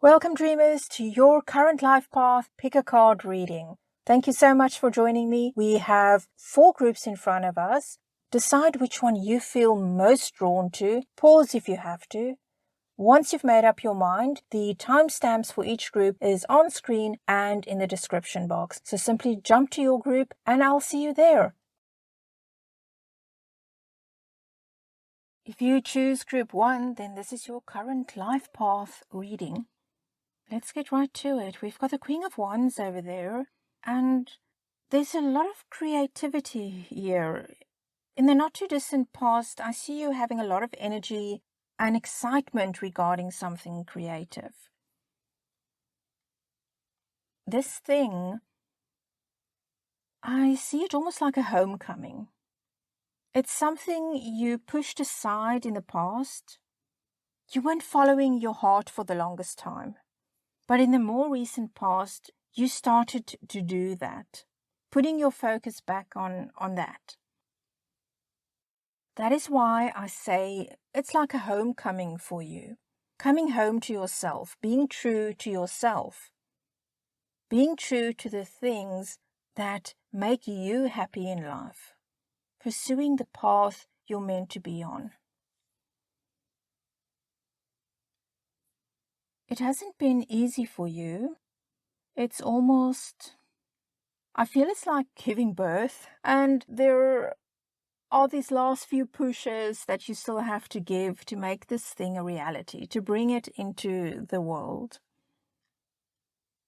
Welcome, dreamers, to your current life path pick a card reading. Thank you so much for joining me. We have 4 groups in front of us. Decide which one you feel most drawn to. Pause if you have to. Once you've made up your mind, the timestamps for each group is on screen and in the description box. So simply jump to your group and I'll see you there. If you choose group 1, then this is your current life path reading. Let's get right to it. We've got the Queen of Wands over there, and there's a lot of creativity here. In the not too distant past, I see you having a lot of energy and excitement regarding something creative. This thing, I see it almost like a homecoming. It's something you pushed aside in the past. You weren't following your heart for the longest time. But in the more recent past, you started to do that, putting your focus back on that. That is why I say it's like a homecoming for you, coming home to yourself, being true to yourself, being true to the things that make you happy in life, pursuing the path you're meant to be on. It hasn't been easy for you. It's almost, I feel it's like giving birth, and there are these last few pushes that you still have to give to make this thing a reality, to bring it into the world.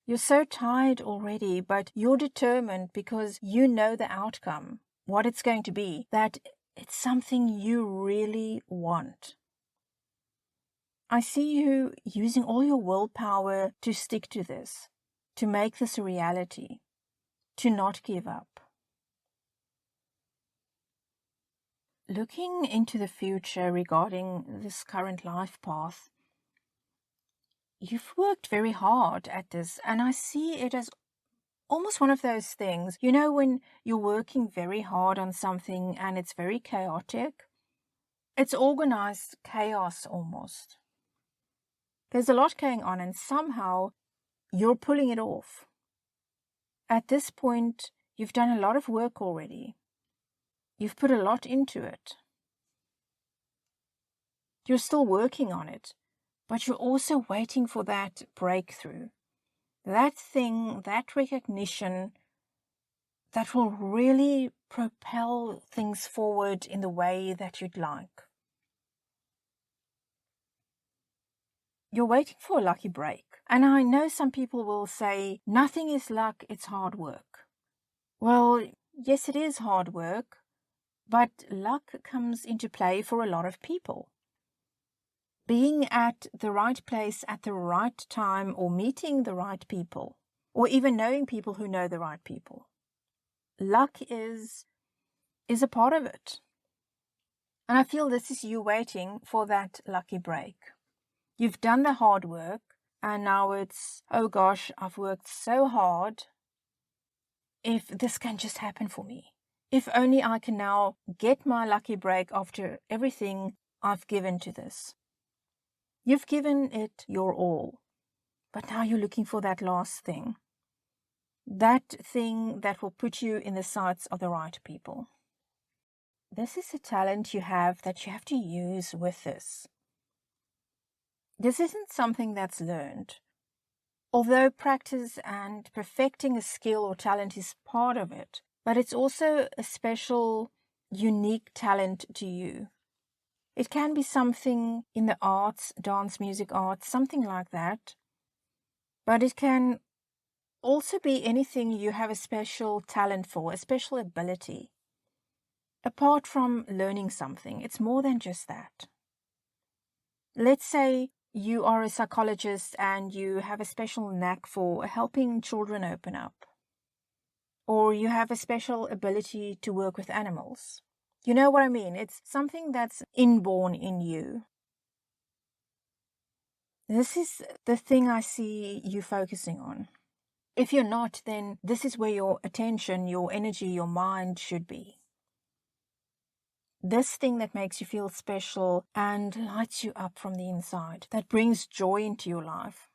You're so tired already, but you're determined because you know the outcome, what it's going to be, that it's something you really want. I see you using all your willpower to stick to this, to make this a reality, to not give up. Looking into the future regarding this current life path, you've worked very hard at this, and I see it as almost one of those things, you know, when you're working very hard on something and it's very chaotic. It's organized chaos almost. There's a lot going on and somehow you're pulling it off. At this point, you've done a lot of work already. You've put a lot into it. You're still working on it, but you're also waiting for that breakthrough. That thing, that recognition that will really propel things forward in the way that you'd like. You're waiting for a lucky break. And I know some people will say, nothing is luck, it's hard work. Well, yes, it is hard work, but luck comes into play for a lot of people. Being at the right place at the right time, or meeting the right people, or even knowing people who know the right people. Luck is a part of it. And I feel this is you waiting for that lucky break. You've done the hard work, and now it's, oh gosh, I've worked so hard. If this can just happen for me. If only I can now get my lucky break after everything I've given to this. You've given it your all, but now you're looking for that last thing. That thing that will put you in the sights of the right people. This is a talent you have that you have to use with this. This isn't something that's learned. Although practice and perfecting a skill or talent is part of it, but it's also a special, unique talent to you. It can be something in the arts, dance, music, arts, something like that. But it can also be anything you have a special talent for, a special ability. Apart from learning something, it's more than just that. Let's say you are a psychologist and you have a special knack for helping children open up. Or you have a special ability to work with animals. You know what I mean? It's something that's inborn in you. This is the thing I see you focusing on. If you're not, then this is where your attention, your energy, your mind should be. This thing that makes you feel special and lights you up from the inside, that brings joy into your life.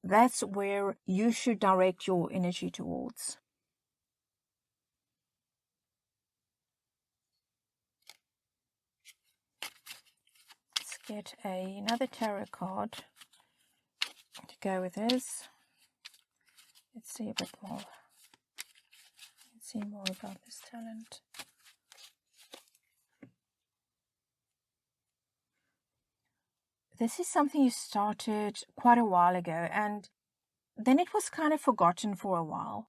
That's where you should direct your energy towards. Let's get another tarot card to go with this. Let's see a bit more. Let's see more about this talent. This is something you started quite a while ago, and then it was kind of forgotten for a while.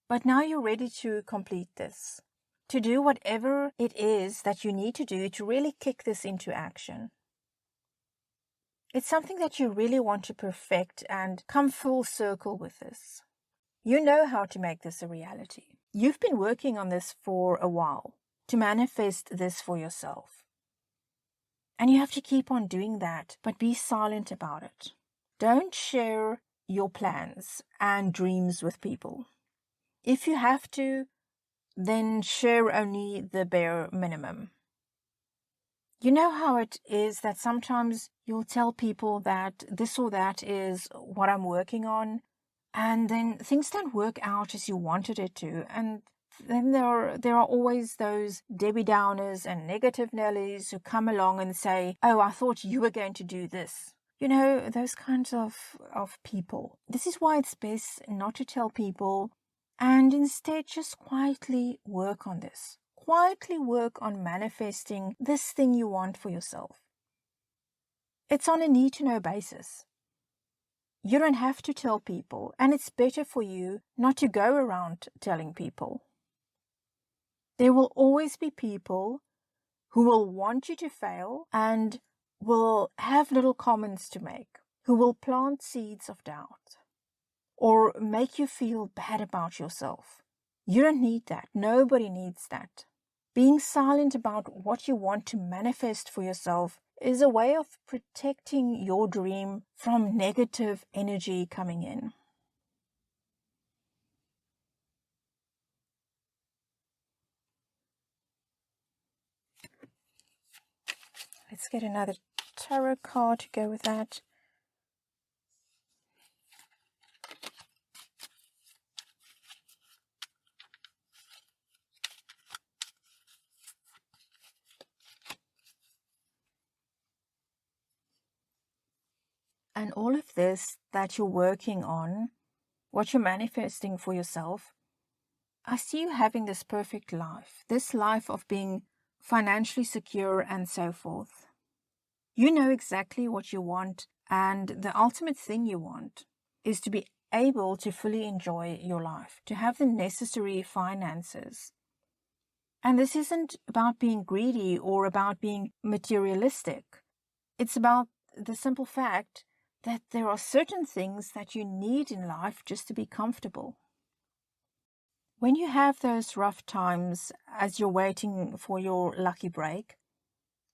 But now you're ready to complete this, to do whatever it is that you need to do to really kick this into action. It's something that you really want to perfect and come full circle with this. You know how to make this a reality. You've been working on this for a while to manifest this for yourself. And you have to keep on doing that, but be silent about it. Don't share your plans and dreams with people. If you have to, then share only the bare minimum. You know how it is that sometimes you'll tell people that this or that is what I'm working on, and then things don't work out as you wanted it to, and then there are always those Debbie Downers and negative Nellies who come along and say, oh, I thought you were going to do this. You know, those kinds of people. This is why it's best not to tell people, and instead just quietly work on this. Quietly work on manifesting this thing you want for yourself. It's on a need-to-know basis. You don't have to tell people, and it's better for you not to go around telling people. There will always be people who will want you to fail and will have little comments to make, who will plant seeds of doubt or make you feel bad about yourself. You don't need that. Nobody needs that. Being silent about what you want to manifest for yourself is a way of protecting your dream from negative energy coming in. Let's get another tarot card to go with that. And all of this that you're working on, what you're manifesting for yourself, I see you having this perfect life, this life of being financially secure and so forth. You know exactly what you want, and the ultimate thing you want is to be able to fully enjoy your life, to have the necessary finances. And this isn't about being greedy or about being materialistic. It's about the simple fact that there are certain things that you need in life just to be comfortable. When you have those rough times as you're waiting for your lucky break,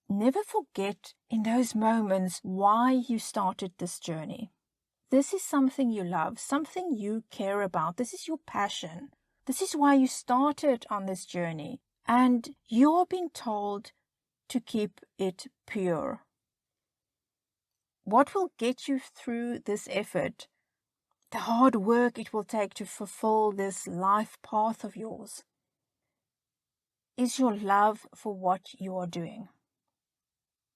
never forget in those moments why you started this journey. This is something you love, something you care about. This is your passion. This is why you started on this journey. And you're being told to keep it pure. What will get you through this effort, the hard work it will take to fulfill this life path of yours, is your love for what you are doing.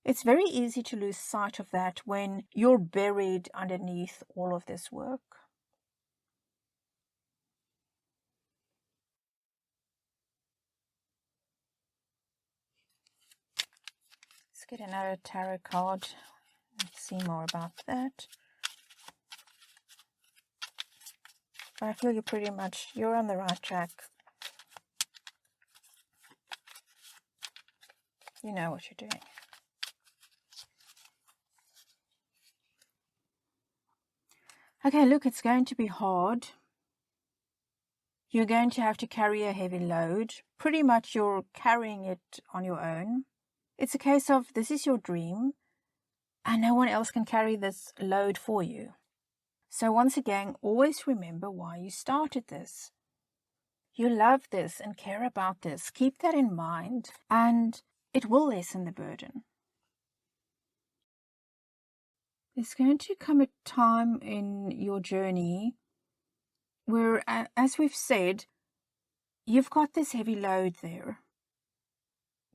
It's very easy to lose sight of that when you're buried underneath all of this work. Let's get another tarot card. Let's see more about that. I feel you're on the right track. You know what you're doing. Okay, look, it's going to be hard. You're going to have to carry a heavy load. Pretty much you're carrying it on your own. It's a case of this is your dream, and no one else can carry this load for you. So once again, always remember why you started this. You love this and care about this. Keep that in mind, and it will lessen the burden. There's going to come a time in your journey where, as we've said, you've got this heavy load there.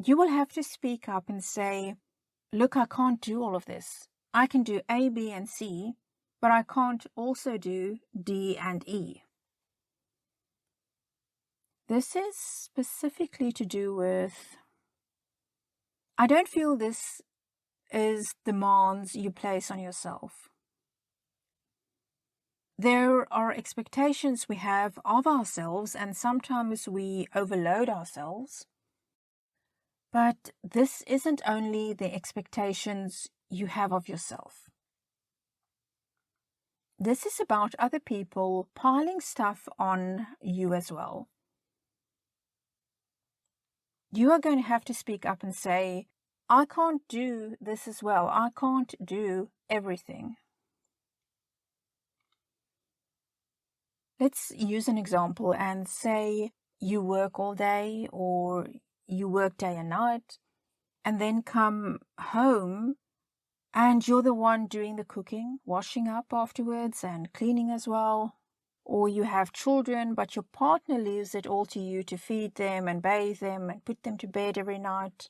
You will have to speak up and say, look, I can't do all of this. I can do A, B, and C, but I can't also do D and E. This is specifically to do with, I don't feel this is demands you place on yourself. There are expectations we have of ourselves, and sometimes we overload ourselves. But this isn't only the expectations you have of yourself. This is about other people piling stuff on you as well. You are going to have to speak up and say, I can't do this as well. I can't do everything. Let's use an example and say you work all day or you work day and night and then come home and you're the one doing the cooking, washing up afterwards and cleaning as well. Or you have children, but your partner leaves it all to you to feed them and bathe them and put them to bed every night.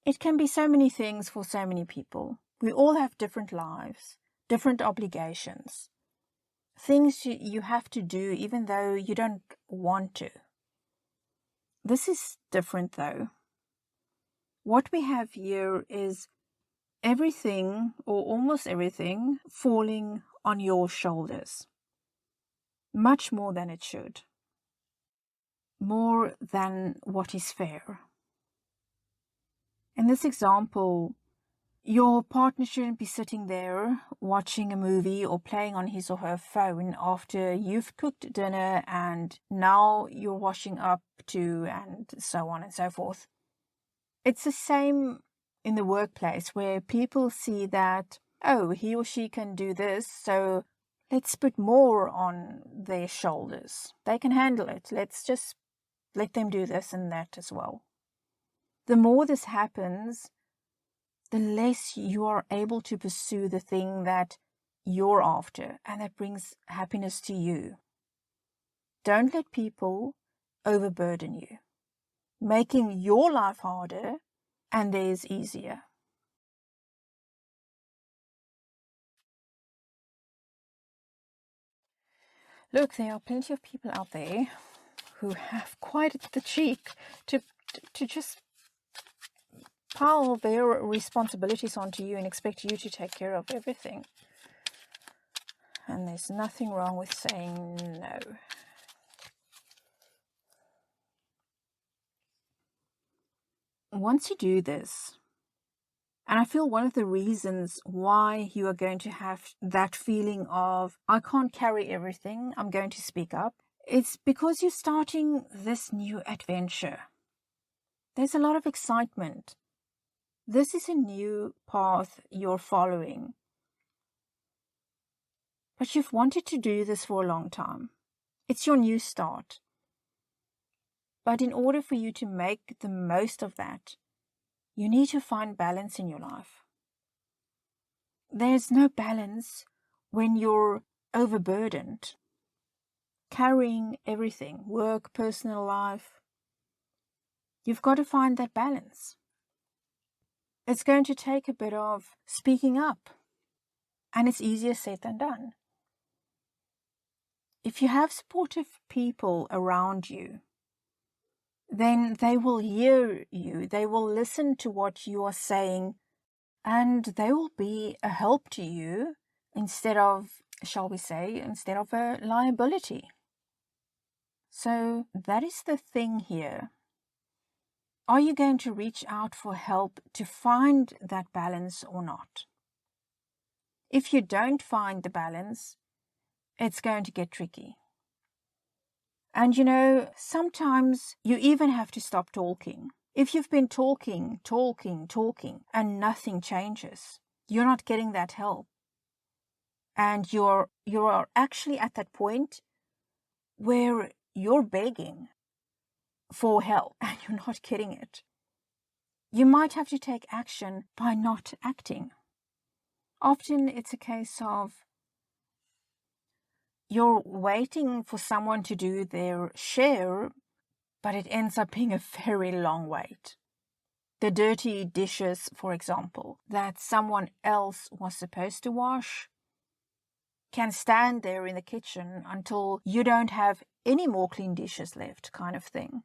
It can be so many things for so many people. We all have different lives, different obligations. Things you have to do even though you don't want to. This is different though. What we have here is everything or almost everything falling on your shoulders. Much more than it should. More than what is fair. In this example, your partner shouldn't be sitting there watching a movie or playing on his or her phone after you've cooked dinner and now you're washing up too, and so on and so forth. It's the same in the workplace where people see that, oh, he or she can do this, so let's put more on their shoulders. They can handle it. Let's just let them do this and that as well. The more this happens, the less you are able to pursue the thing that you're after and that brings happiness to you. Don't let people overburden you, making your life harder and theirs easier. Look, there are plenty of people out there who have quite the cheek to just pile their responsibilities onto you and expect you to take care of everything. And there's nothing wrong with saying no. Once you do this, and I feel one of the reasons why you are going to have that feeling of, I can't carry everything, I'm going to speak up, it's because you're starting this new adventure. There's a lot of excitement. This is a new path you're following. But you've wanted to do this for a long time. It's your new start. But in order for you to make the most of that, you need to find balance in your life. There's no balance when you're overburdened, carrying everything, work, personal life. You've got to find that balance. It's going to take a bit of speaking up, and it's easier said than done. If you have supportive people around you, then they will hear you, they will listen to what you are saying, and they will be a help to you instead of, shall we say, instead of a liability. So that is the thing here. Are you going to reach out for help to find that balance or not? If you don't find the balance, it's going to get tricky. And sometimes you even have to stop talking. If you've been talking, and nothing changes, you're not getting that help. And you're actually at that point where you're begging for help and you're not getting it. You might have to take action by not acting. Often it's a case of you're waiting for someone to do their share, but it ends up being a very long wait. The dirty dishes, for example, that someone else was supposed to wash, can stand there in the kitchen until you don't have any more clean dishes left, kind of thing.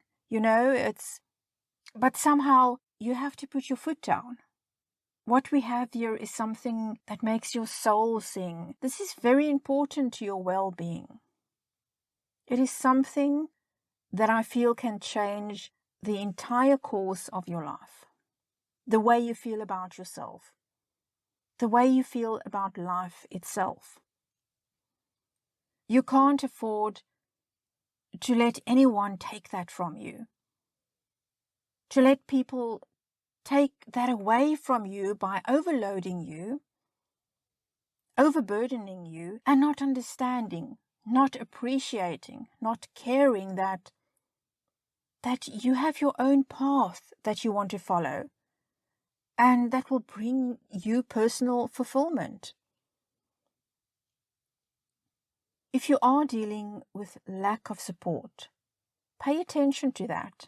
But somehow you have to put your foot down. What we have here is something that makes your soul sing. This is very important to your well-being. It is something that I feel can change the entire course of your life. The way you feel about yourself. The way you feel about life itself. You can't afford to let anyone take that from you. To let people take that away from you by overloading you, overburdening you, and not understanding, not appreciating, not caring that you have your own path that you want to follow, and that will bring you personal fulfillment. If you are dealing with lack of support, pay attention to that.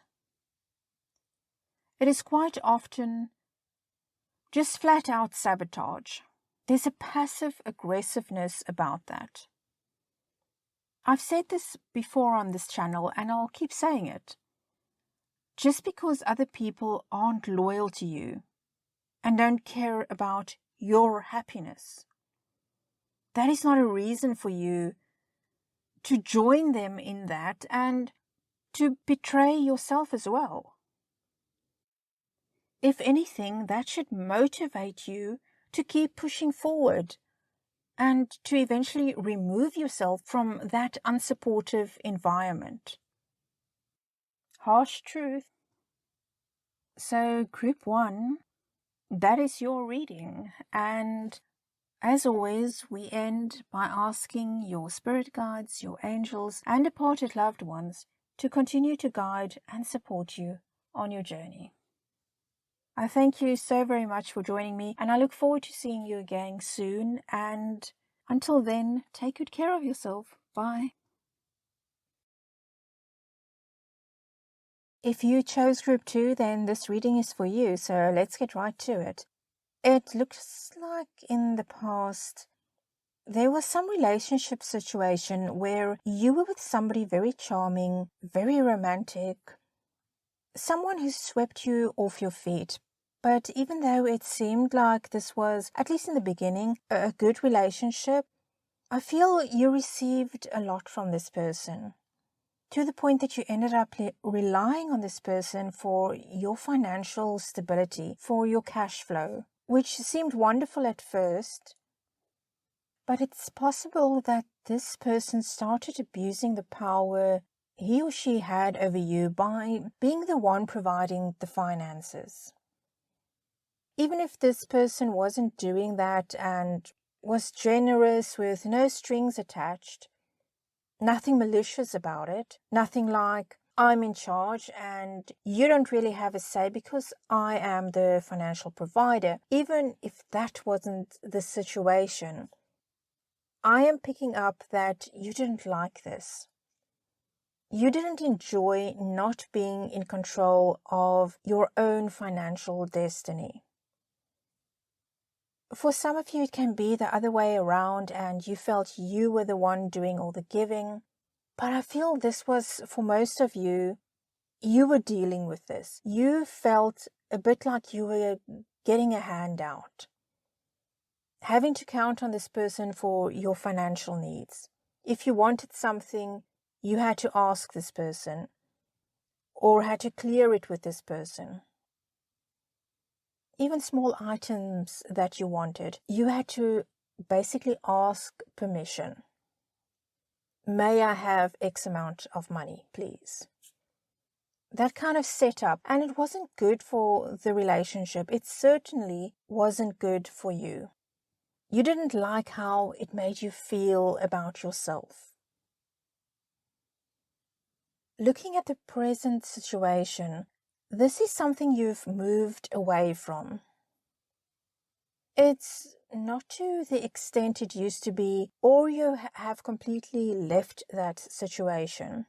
It is quite often just flat out sabotage. There's a passive aggressiveness about that. I've said this before on this channel and I'll keep saying it. Just because other people aren't loyal to you and don't care about your happiness, that is not a reason for you to join them in that and to betray yourself as well. If anything, that should motivate you to keep pushing forward and to eventually remove yourself from that unsupportive environment. Harsh truth. So, group 1, that is your reading. And as always, we end by asking your spirit guides, your angels, and departed loved ones to continue to guide and support you on your journey. I thank you so very much for joining me, and I look forward to seeing you again soon. And until then, take good care of yourself. Bye. If you chose group 2, then this reading is for you, so let's get right to it. It looks like in the past there was some relationship situation where you were with somebody very charming, very romantic, someone who swept you off your feet. But even though it seemed like this was, at least in the beginning, a good relationship, I feel you received a lot from this person, to the point that you ended up relying on this person for your financial stability, for your cash flow, which seemed wonderful at first. But it's possible that this person started abusing the power he or she had over you by being the one providing the finances. Even if this person wasn't doing that and was generous with no strings attached, nothing malicious about it, nothing like, I'm in charge and you don't really have a say because I am the financial provider. Even if that wasn't the situation, I am picking up that you didn't like this. You didn't enjoy not being in control of your own financial destiny. For some of you, it can be the other way around and you felt you were the one doing all the giving. But I feel this was, for most of you, you were dealing with this. You felt a bit like you were getting a handout, having to count on this person for your financial needs. If you wanted something, you had to ask this person or had to clear it with this person. Even small items that you wanted, you had to basically ask permission. May I have X amount of money, please? That kind of setup, and it wasn't good for the relationship. It certainly wasn't good for you. You didn't like how it made you feel about yourself. Looking at the present situation, this is something you've moved away from. It's not to the extent it used to be, or you have completely left that situation.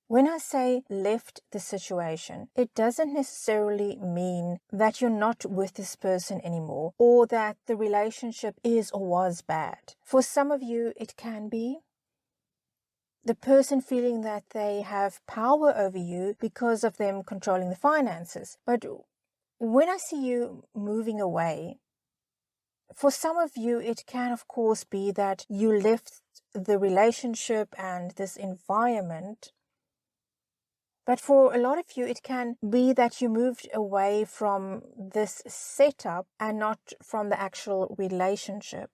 When I say left the situation, it doesn't necessarily mean that you're not with this person anymore, or that the relationship is or was bad. For some of you, it can be. The person feeling that they have power over you because of them controlling the finances. But when I see you moving away, for some of you, it can, of course, be that you left the relationship and this environment. But for a lot of you, it can be that you moved away from this setup and not from the actual relationship.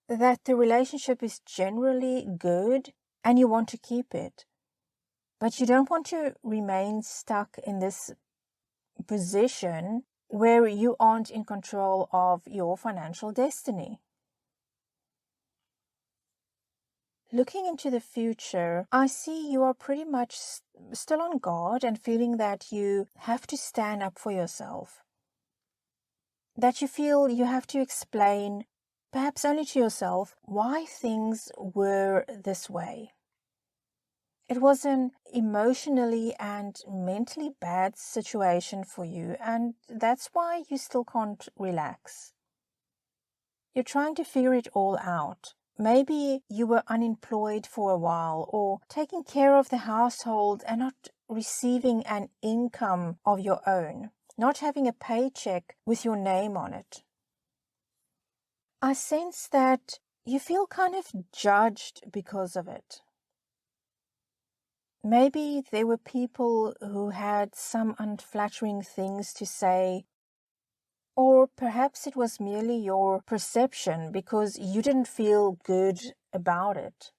That the relationship is generally good and you want to keep it. But you don't want to remain stuck in this position where you aren't in control of your financial destiny. Looking into the future, I see you are pretty much still on guard and feeling that you have to stand up for yourself. That you feel you have to explain, perhaps only to yourself, why things were this way. It was an emotionally and mentally bad situation for you, and that's why you still can't relax. You're trying to figure it all out. Maybe you were unemployed for a while, or taking care of the household and not receiving an income of your own, not having a paycheck with your name on it. I sense that you feel kind of judged because of it. Maybe there were people who had some unflattering things to say, or perhaps it was merely your perception because you didn't feel good about it.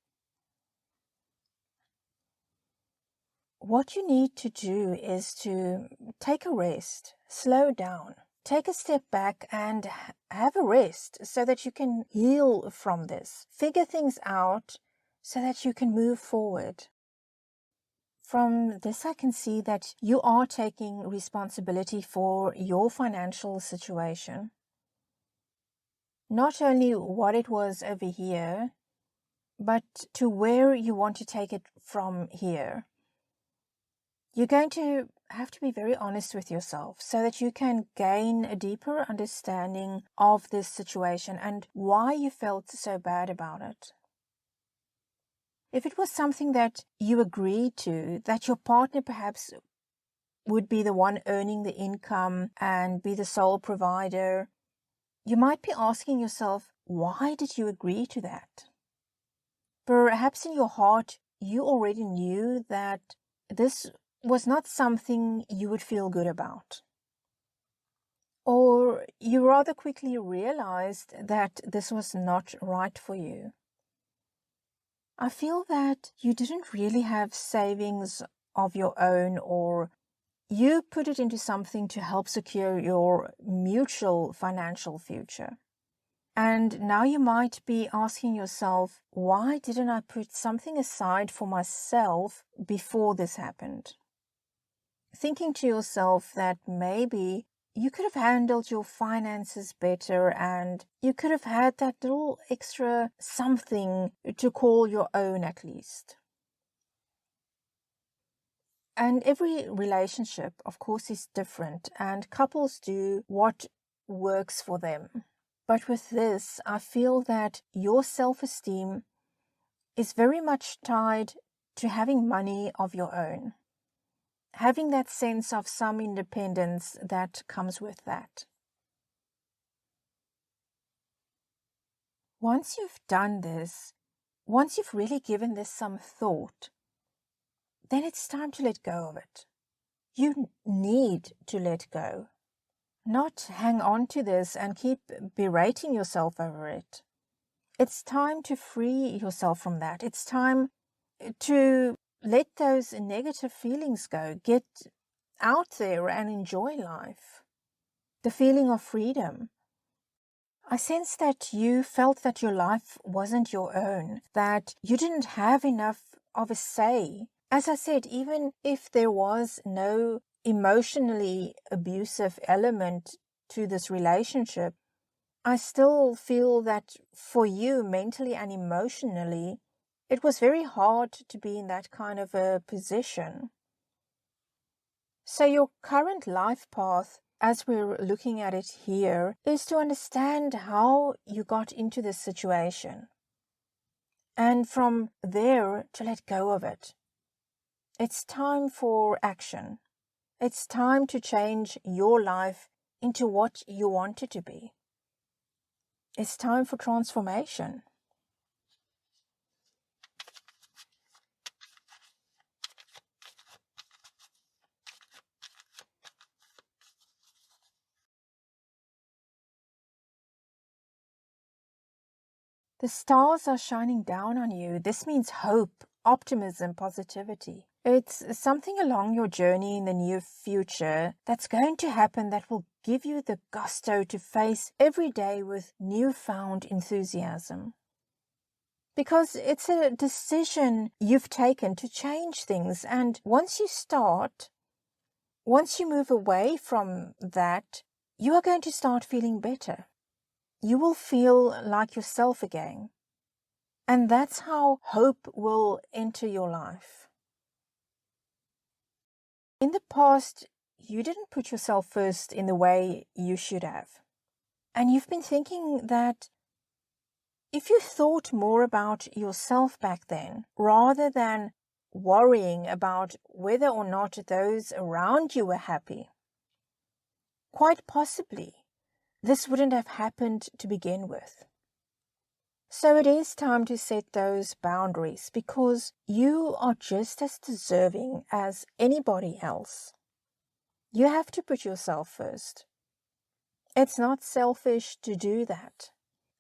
What you need to do is to take a rest, slow down, take a step back and have a rest so that you can heal from this, figure things out so that you can move forward. From this, I can see that you are taking responsibility for your financial situation. Not only what it was over here, but to where you want to take it from here. You're going to have to be very honest with yourself so that you can gain a deeper understanding of this situation and why you felt so bad about it. If it was something that you agreed to, that your partner perhaps would be the one earning the income and be the sole provider, you might be asking yourself, why did you agree to that? Perhaps in your heart, you already knew that this was not something you would feel good about. Or you rather quickly realized that this was not right for you. I feel that you didn't really have savings of your own, or you put it into something to help secure your mutual financial future. And now you might be asking yourself, why didn't I put something aside for myself before this happened? Thinking to yourself that maybe you could have handled your finances better and you could have had that little extra something to call your own at least. And every relationship, of course, is different, and couples do what works for them. But with this, I feel that your self-esteem is very much tied to having money of your own. Having that sense of some independence that comes with that. Once you've done this, once you've really given this some thought, then it's time to let go of it. You need to let go. Not hang on to this and keep berating yourself over it. It's time to free yourself from that. It's time to let those negative feelings go. Get out there and enjoy life. The feeling of freedom. I sense that you felt that your life wasn't your own, that you didn't have enough of a say. As I said, even if there was no emotionally abusive element to this relationship, I still feel that for you, mentally and emotionally, it was very hard to be in that kind of a position. So your current life path, as we're looking at it here, is to understand how you got into this situation. And from there, to let go of it. It's time for action. It's time to change your life into what you want it to be. It's time for transformation. The stars are shining down on you. This means hope, optimism, positivity. It's something along your journey in the near future that's going to happen that will give you the gusto to face every day with newfound enthusiasm. Because it's a decision you've taken to change things. And once you move away from that, you are going to start feeling better. You will feel like yourself again. And that's how hope will enter your life. In the past, you didn't put yourself first in the way you should have. And you've been thinking that if you thought more about yourself back then, rather than worrying about whether or not those around you were happy, quite possibly this wouldn't have happened to begin with. So it is time to set those boundaries, because you are just as deserving as anybody else. You have to put yourself first. It's not selfish to do that.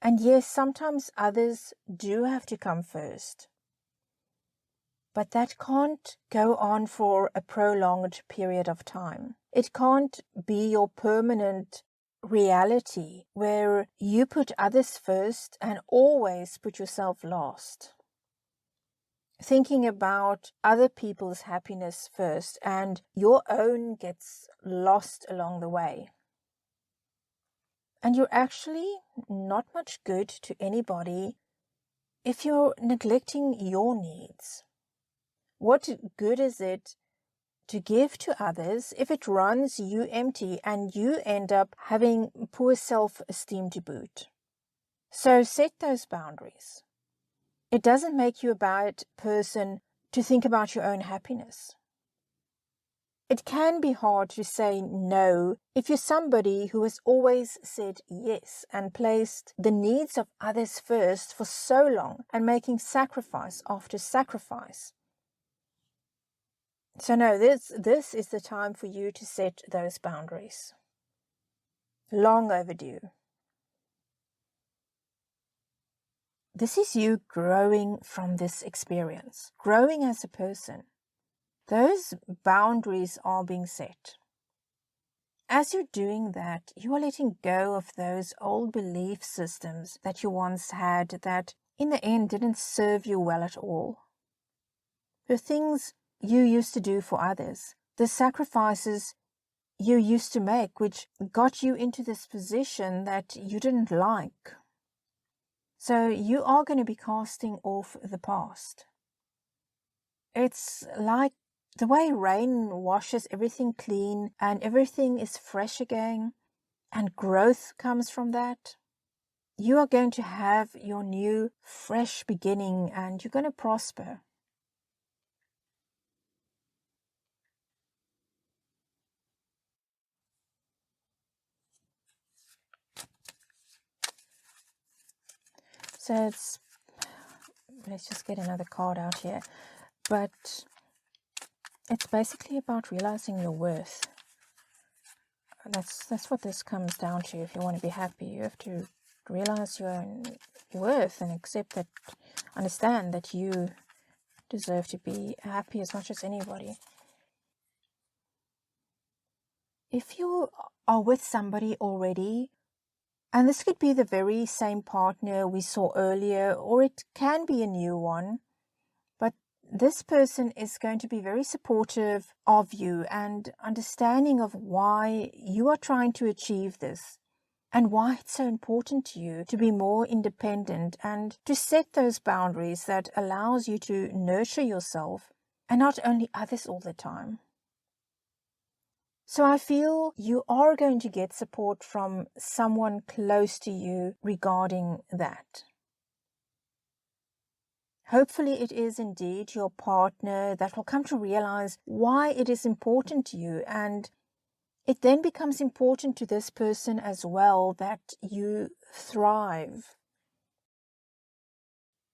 And yes, sometimes others do have to come first. But that can't go on for a prolonged period of time. It can't be your permanent reality where you put others first and always put yourself last. Thinking about other people's happiness first and your own gets lost along the way. And you're actually not much good to anybody if you're neglecting your needs. What good is it to give to others if it runs you empty and you end up having poor self-esteem to boot? So set those boundaries. It doesn't make you a bad person to think about your own happiness. It can be hard to say no if you're somebody who has always said yes and placed the needs of others first for so long and making sacrifice after sacrifice. So no, this is the time for you to set those boundaries. Long overdue. This is you growing from this experience, growing as a person. Those boundaries are being set. As you're doing that, you are letting go of those old belief systems that you once had that in the end didn't serve you well at all. The things you used to do for others, the sacrifices you used to make, which got you into this position that you didn't like. So you are going to be casting off the past. It's like the way rain washes everything clean and everything is fresh again, and growth comes from that. You are going to have your new fresh beginning and you're going to prosper. So let's just get another card out here. But it's basically about realizing your worth. That's what this comes down to. If you want to be happy, you have to realize your own worth and accept that, understand that you deserve to be happy as much as anybody. If you are with somebody already, and this could be the very same partner we saw earlier, or it can be a new one, but this person is going to be very supportive of you and understanding of why you are trying to achieve this. and why it's so important to you to be more independent and to set those boundaries that allows you to nurture yourself and not only others all the time. So I feel you are going to get support from someone close to you regarding that. Hopefully it is indeed your partner that will come to realize why it is important to you, and it then becomes important to this person as well that you thrive.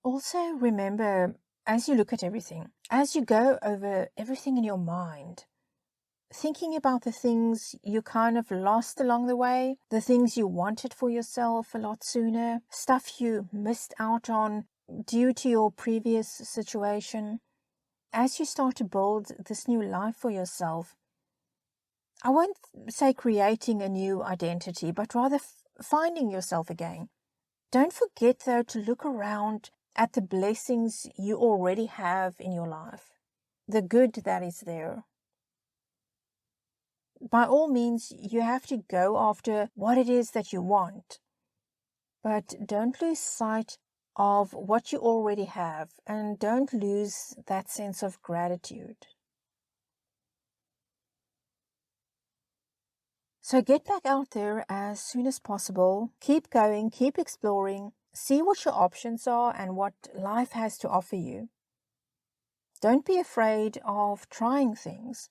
Also remember, as you look at everything, as you go over everything in your mind, thinking about the things you kind of lost along the way, the things you wanted for yourself a lot sooner, stuff you missed out on due to your previous situation, as you start to build this new life for yourself, I won't say creating a new identity, but rather finding yourself again. Don't forget, though, to look around at the blessings you already have in your life, the good that is there. By all means, you have to go after what it is that you want, but don't lose sight of what you already have, and don't lose that sense of gratitude. So get back out there as soon as possible. Keep going, keep exploring, see what your options are and what life has to offer you. Don't be afraid of trying things,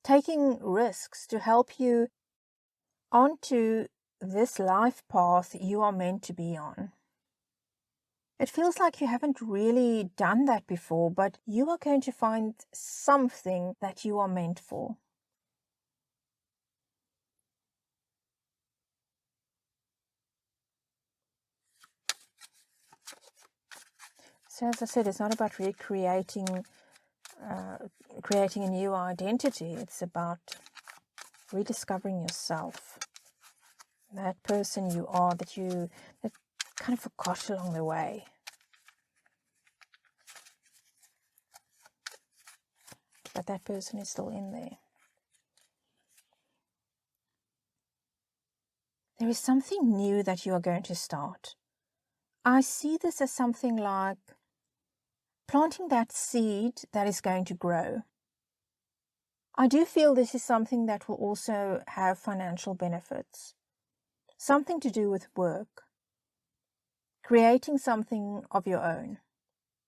taking risks to help you onto this life path you are meant to be on. It feels like you haven't really done that before, but you are going to find something that you are meant for. So as I said, it's not about recreating creating a new identity. It's about rediscovering yourself, that person you are that kind of forgot along the way. But that person is still in there. There is something new that you are going to start. I see this as something like planting that seed that is going to grow. I do feel this is something that will also have financial benefits. Something to do with work. Creating something of your own.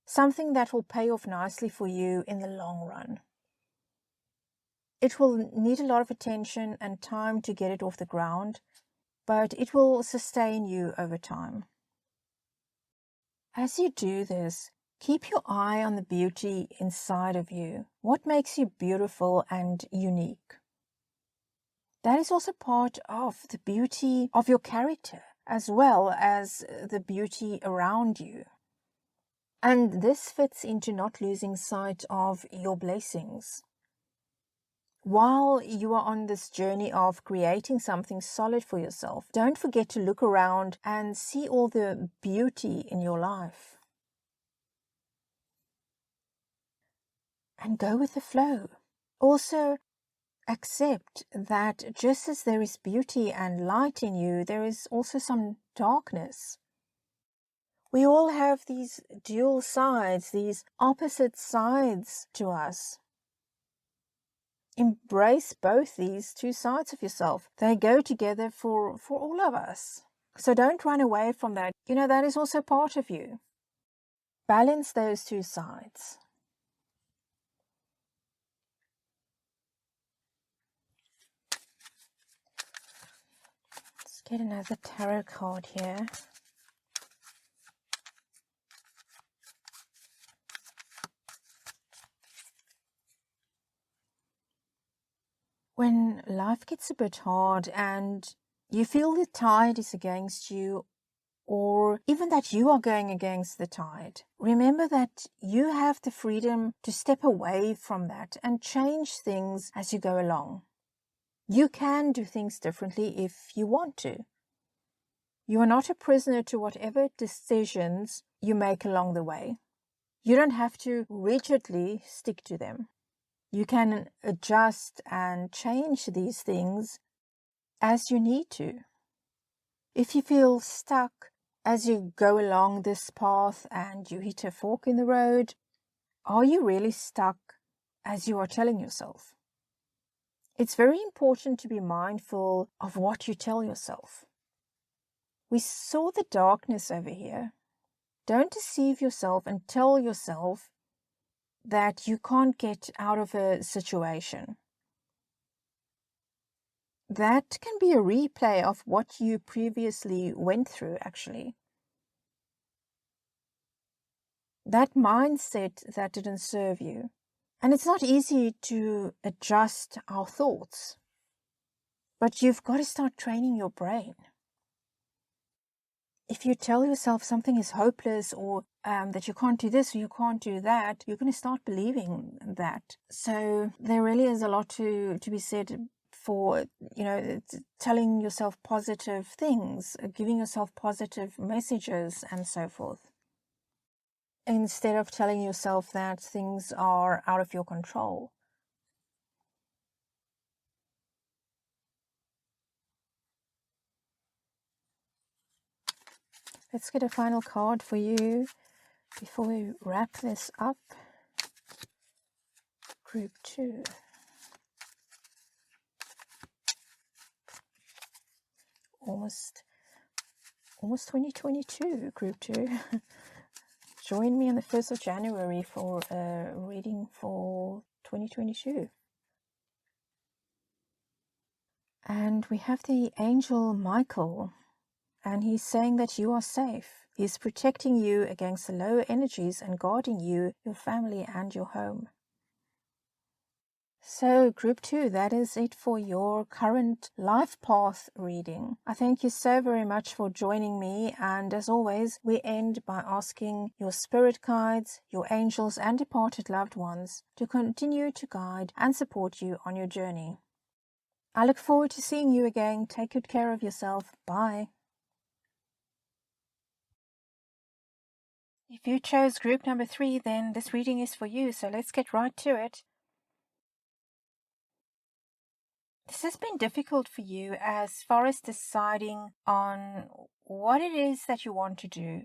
Something that will pay off nicely for you in the long run. It will need a lot of attention and time to get it off the ground, but it will sustain you over time. As you do this, keep your eye on the beauty inside of you. What makes you beautiful and unique? That is also part of the beauty of your character, as well as the beauty around you. And this fits into not losing sight of your blessings. While you are on this journey of creating something solid for yourself, don't forget to look around and see all the beauty in your life. And go with the flow. Also, accept that just as there is beauty and light in you, there is also some darkness. We all have these dual sides, these opposite sides to us. Embrace both these two sides of yourself. They go together for all of us. So don't run away from that. That is also part of you. Balance those two sides. Let's get another tarot card here. When life gets a bit hard and you feel the tide is against you, or even that you are going against the tide, remember that you have the freedom to step away from that and change things as you go along. You can do things differently if you want to. You are not a prisoner to whatever decisions you make along the way. You don't have to rigidly stick to them. You can adjust and change these things as you need to. If you feel stuck as you go along this path and you hit a fork in the road, are you really stuck as you are telling yourself? It's very important to be mindful of what you tell yourself. We saw the darkness over here. Don't deceive yourself and tell yourself that you can't get out of a situation. That can be a replay of what you previously went through, actually. That mindset that didn't serve you. And it's not easy to adjust our thoughts, but you've got to start training your brain. If you tell yourself something is hopeless or that you can't do this or you can't do that, you're going to start believing that. So there really is a lot to be said for, telling yourself positive things, giving yourself positive messages and so forth, instead of telling yourself that things are out of your control. Let's get a final card for you before we wrap this up. Group 2. Almost 2022, Group 2. Join me on the 1st of January for a reading for 2022. And we have the angel Michael, and he's saying that you are safe. He's protecting you against the low energies and guarding you, your family, and your home. So, Group 2, that is it for your current Lifepath reading. I thank you so very much for joining me, and as always, we end by asking your spirit guides, your angels, and departed loved ones to continue to guide and support you on your journey. I look forward to seeing you again. Take good care of yourself. Bye. If you chose group number 3, then this reading is for you, so let's get right to it. This has been difficult for you as far as deciding on what it is that you want to do.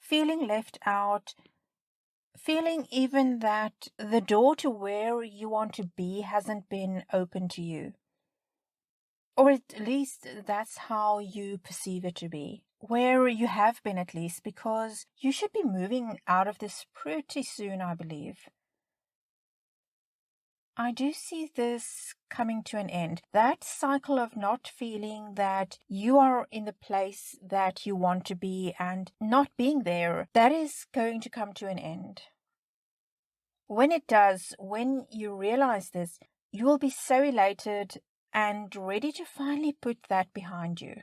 Feeling left out, feeling even that the door to where you want to be hasn't been open to you. Or at least that's how you perceive it to be. Where you have been, at least, because you should be moving out of this pretty soon, I believe. I do see this coming to an end. That cycle of not feeling that you are in the place that you want to be and not being there, that is going to come to an end. When it does, when you realize this, you will be so elated and ready to finally put that behind you.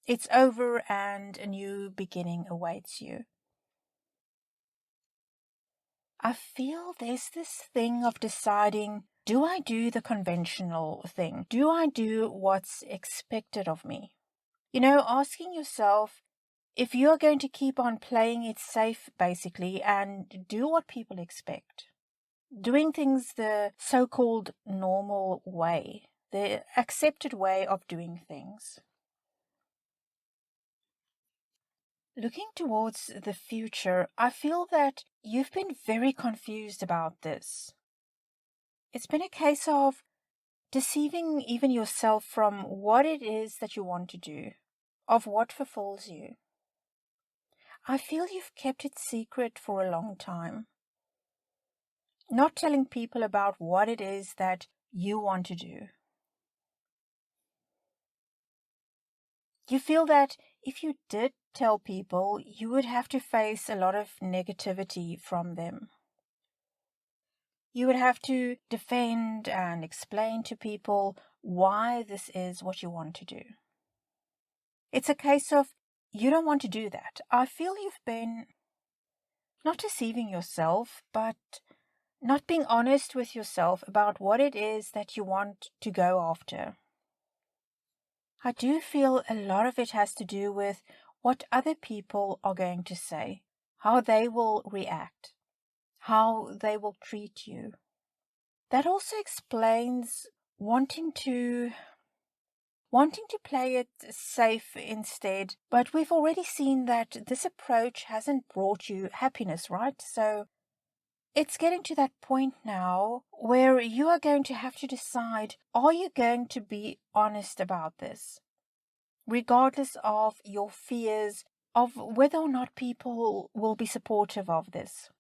It's over and a new beginning awaits you. I feel there's this thing of deciding, do I do the conventional thing? Do I do what's expected of me? Asking yourself if you are going to keep on playing it safe, basically, and do what people expect. Doing things the so-called normal way, the accepted way of doing things. Looking towards the future, I feel that you've been very confused about this. It's been a case of deceiving even yourself from what it is that you want to do, of what fulfills you. I feel you've kept it secret for a long time. Not telling people about what it is that you want to do. You feel that if you did tell people, you would have to face a lot of negativity from them. You would have to defend and explain to people why this is what you want to do. It's a case of you don't want to do that. I feel you've been not deceiving yourself, but not being honest with yourself about what it is that you want to go after. I do feel a lot of it has to do with what other people are going to say, how they will react, how they will treat you. That also explains wanting to wanting to play it safe instead. But we've already seen that this approach hasn't brought you happiness, right? So it's getting to that point now where you are going to have to decide, are you going to be honest about this? Regardless of your fears of whether or not people will be supportive of this.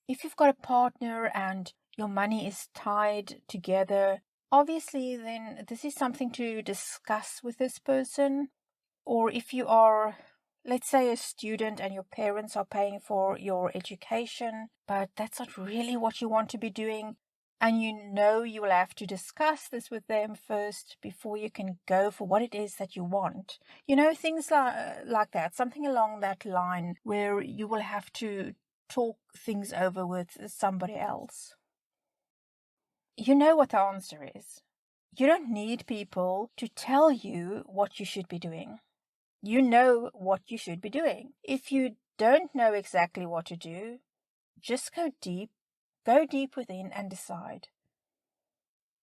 If you've got a partner and your money is tied together, obviously then this is something to discuss with this person. Or if you are, let's say, a student and your parents are paying for your education, but that's not really what you want to be doing, and you know you will have to discuss this with them first before you can go for what it is that you want. Things like that, something along that line where you will have to talk things over with somebody else. You know what the answer is. You don't need people to tell you what you should be doing. You know what you should be doing. If you don't know exactly what to do, just go deep within and decide.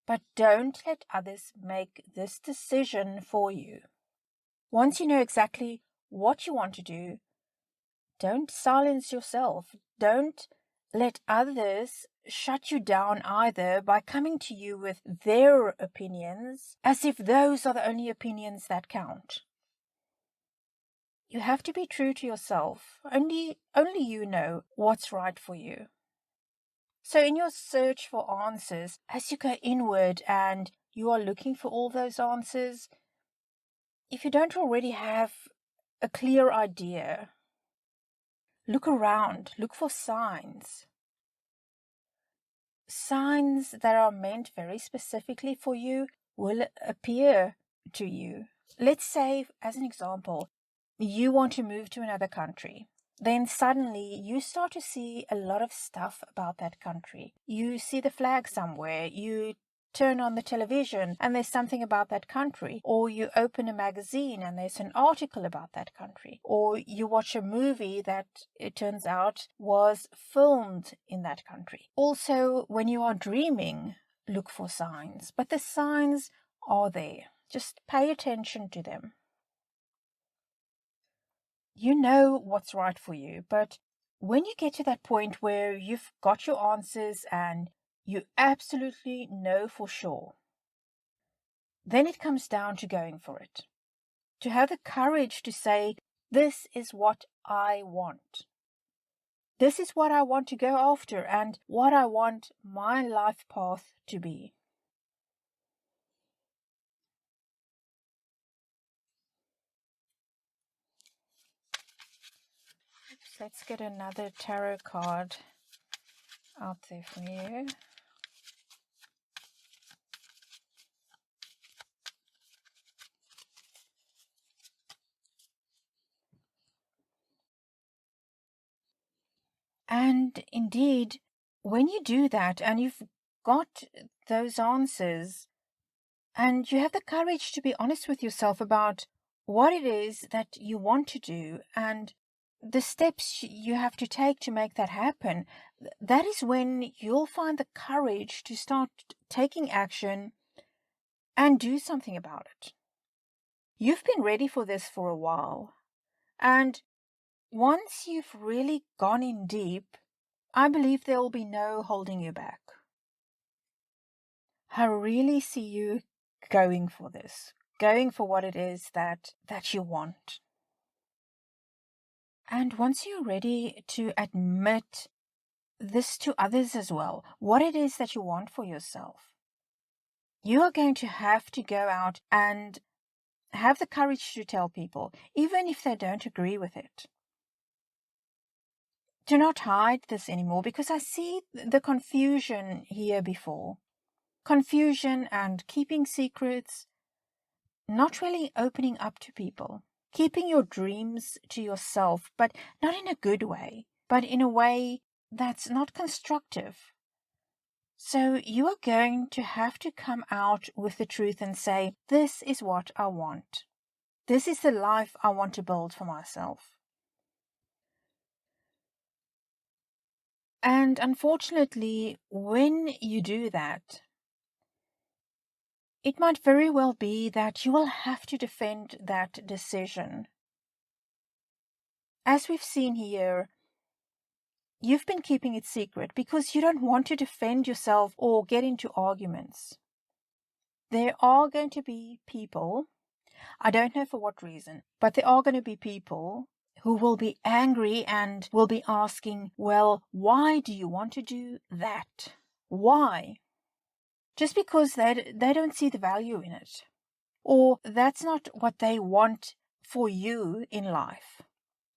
But don't let others make this decision for you. Once you know exactly what you want to do, don't silence yourself. Don't let others shut you down either by coming to you with their opinions as if those are the only opinions that count. You have to be true to yourself. Only you know what's right for you. So in your search for answers, as you go inward and you are looking for all those answers, if you don't already have a clear idea, look around, look for signs. Signs that are meant very specifically for you will appear to you. Let's say, as an example, you want to move to another country. Then suddenly you start to see a lot of stuff about that country. You see the flag somewhere, you turn on the television and there's something about that country, or you open a magazine and there's an article about that country, or you watch a movie that it turns out was filmed in that country. Also, when you are dreaming, look for signs, but the signs are there. Just pay attention to them. You know what's right for you, but when you get to that point where you've got your answers and you absolutely know for sure, then it comes down to going for it. To have the courage to say, this is what I want. This is what I want to go after and what I want my life path to be. Let's get another tarot card out there for you. And indeed, when you do that and you've got those answers and you have the courage to be honest with yourself about what it is that you want to do and the steps you have to take to make that happen, that is when you'll find the courage to start taking action and do something about it. You've been ready for this for a while, and once you've really gone in deep, I believe there will be no holding you back. I really see you going for this, going for what it is that you want. And once you're ready to admit this to others as well, what it is that you want for yourself, you are going to have to go out and have the courage to tell people, even if they don't agree with it. Do not hide this anymore, because I see the confusion here before. Confusion and keeping secrets, not really opening up to people, keeping your dreams to yourself, but not in a good way, but in a way that's not constructive. So you are going to have to come out with the truth and say, this is what I want. This is the life I want to build for myself. And unfortunately, when you do that, it might very well be that you will have to defend that decision. As we've seen here, you've been keeping it secret because you don't want to defend yourself or get into arguments. There are going to be people, I don't know for what reason, but there are going to be people who will be angry and will be asking, well, why do you want to do that? Why? Just because they don't see the value in it. Or that's not what they want for you in life.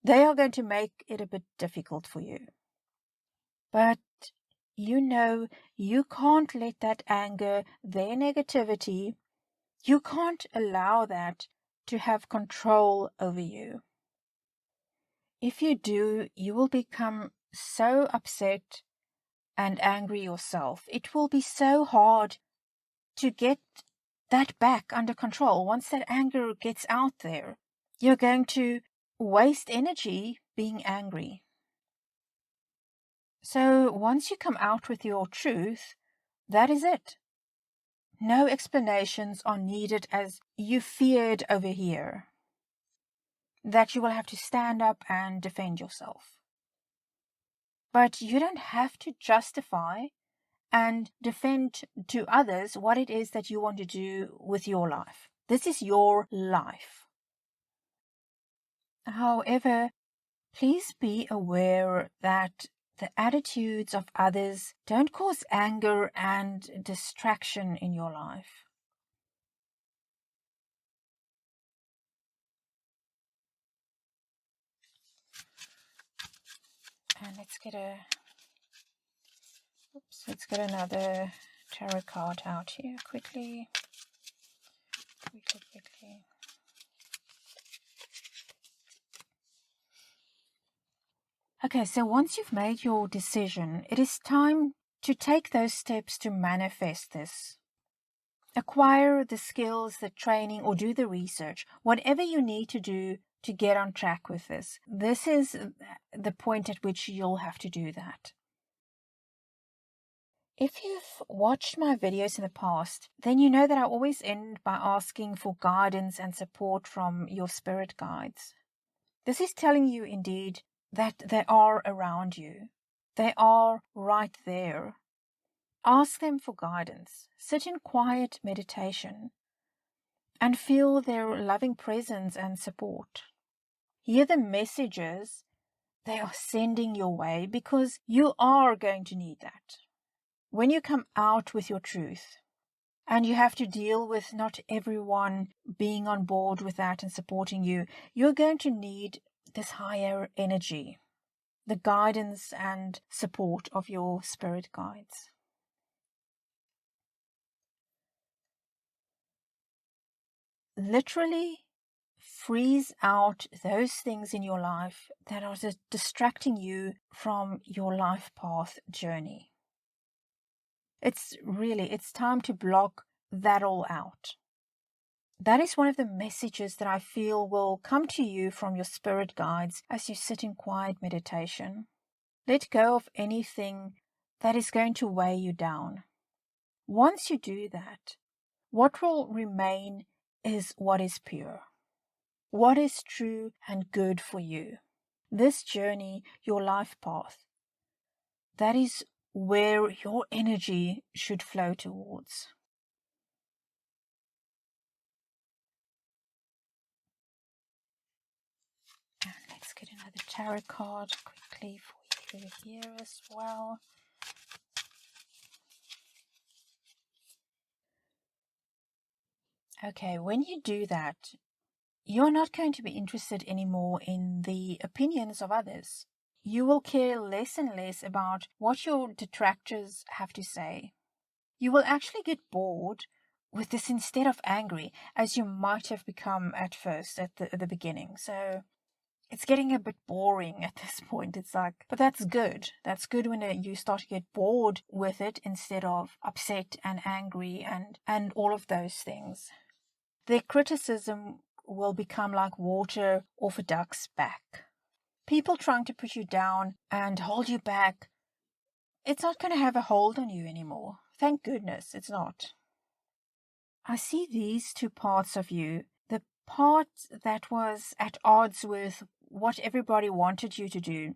They are going to make it a bit difficult for you. But you can't let that anger, their negativity, you can't allow that to have control over you. If you do, you will become so upset and angry yourself. It will be so hard to get that back under control. Once that anger gets out there, you're going to waste energy being angry. So once you come out with your truth, that is it. No explanations are needed as you feared over here, that you will have to stand up and defend yourself. But you don't have to justify and defend to others what it is that you want to do with your life. This is your life. However, please be aware that the attitudes of others don't cause anger and distraction in your life. And let's get another tarot card out here quickly. Okay, so once you've made your decision, it is time to take those steps to manifest this. Acquire the skills, the training, or do the research, whatever you need to do to get on track with this. This is the point at which you'll have to do that. If you've watched my videos in the past, then you know that I always end by asking for guidance and support from your spirit guides. This is telling you indeed that they are around you. They are right there. Ask them for guidance. Sit in quiet meditation and feel their loving presence and support. Hear the messages they are sending your way because you are going to need that. When you come out with your truth, and you have to deal with not everyone being on board with that and supporting you, you're going to need this higher energy, the guidance and support of your spirit guides. Literally freeze out those things in your life that are distracting you from your life path journey. It's time to block that all out. That is one of the messages that I feel will come to you from your spirit guides as you sit in quiet meditation. Let go of anything that is going to weigh you down. Once you do that, what will remain is what is pure, what is true and good for you. This journey, your life path, that is where your energy should flow towards. And let's get another tarot card quickly for you here as well. Okay, when you do that, you're not going to be interested anymore in the opinions of others. You will care less and less about what your detractors have to say. You will actually get bored with this instead of angry, as you might have become at first at the beginning. So it's getting a bit boring at this point. It's like, but that's good. That's good when you start to get bored with it instead of upset and angry and all of those things. Their criticism will become like water off a duck's back. People trying to put you down and hold you back, it's not going to have a hold on you anymore. Thank goodness it's not. I see these two parts of you. The part that was at odds with what everybody wanted you to do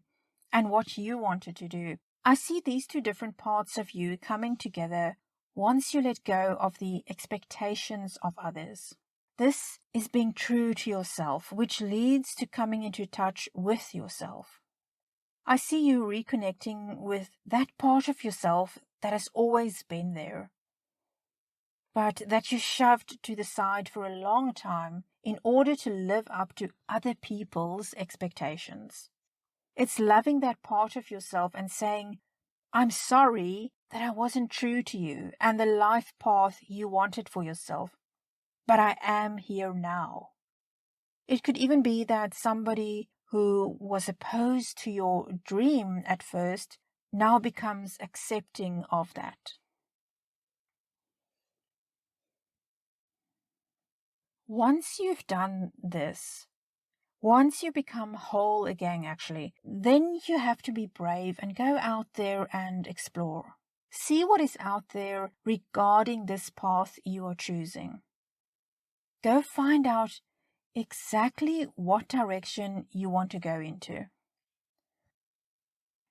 and what you wanted to do. I see these two different parts of you coming together once you let go of the expectations of others. This is being true to yourself, which leads to coming into touch with yourself. I see you reconnecting with that part of yourself that has always been there, but that you shoved to the side for a long time in order to live up to other people's expectations. It's loving that part of yourself and saying, I'm sorry that I wasn't true to you and the life path you wanted for yourself, but I am here now. It could even be that somebody who was opposed to your dream at first now becomes accepting of that. Once you've done this, once you become whole again, actually, then you have to be brave and go out there and explore. See what is out there regarding this path you are choosing. Go find out exactly what direction you want to go into.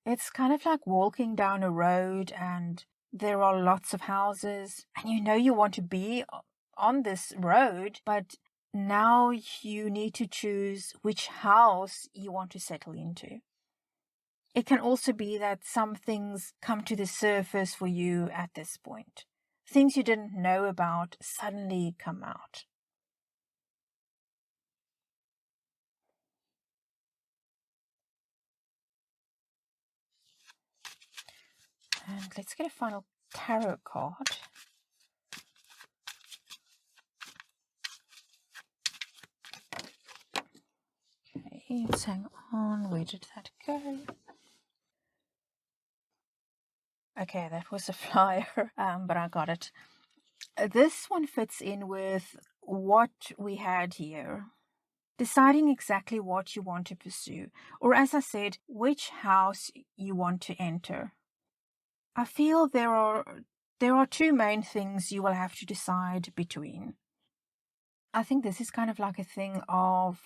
It's kind of like walking down a road and there are lots of houses and you know you want to be on this road, but now you need to choose which house you want to settle into. It can also be that some things come to the surface for you at this point. Things you didn't know about suddenly come out. And let's get a final tarot card. Okay, let's hang on. Where did that go? Okay, that was a flyer, but I got it. This one fits in with what we had here. Deciding exactly what you want to pursue, or as I said, which house you want to enter. I feel there are two main things you will have to decide between. I think this is kind of like a thing of,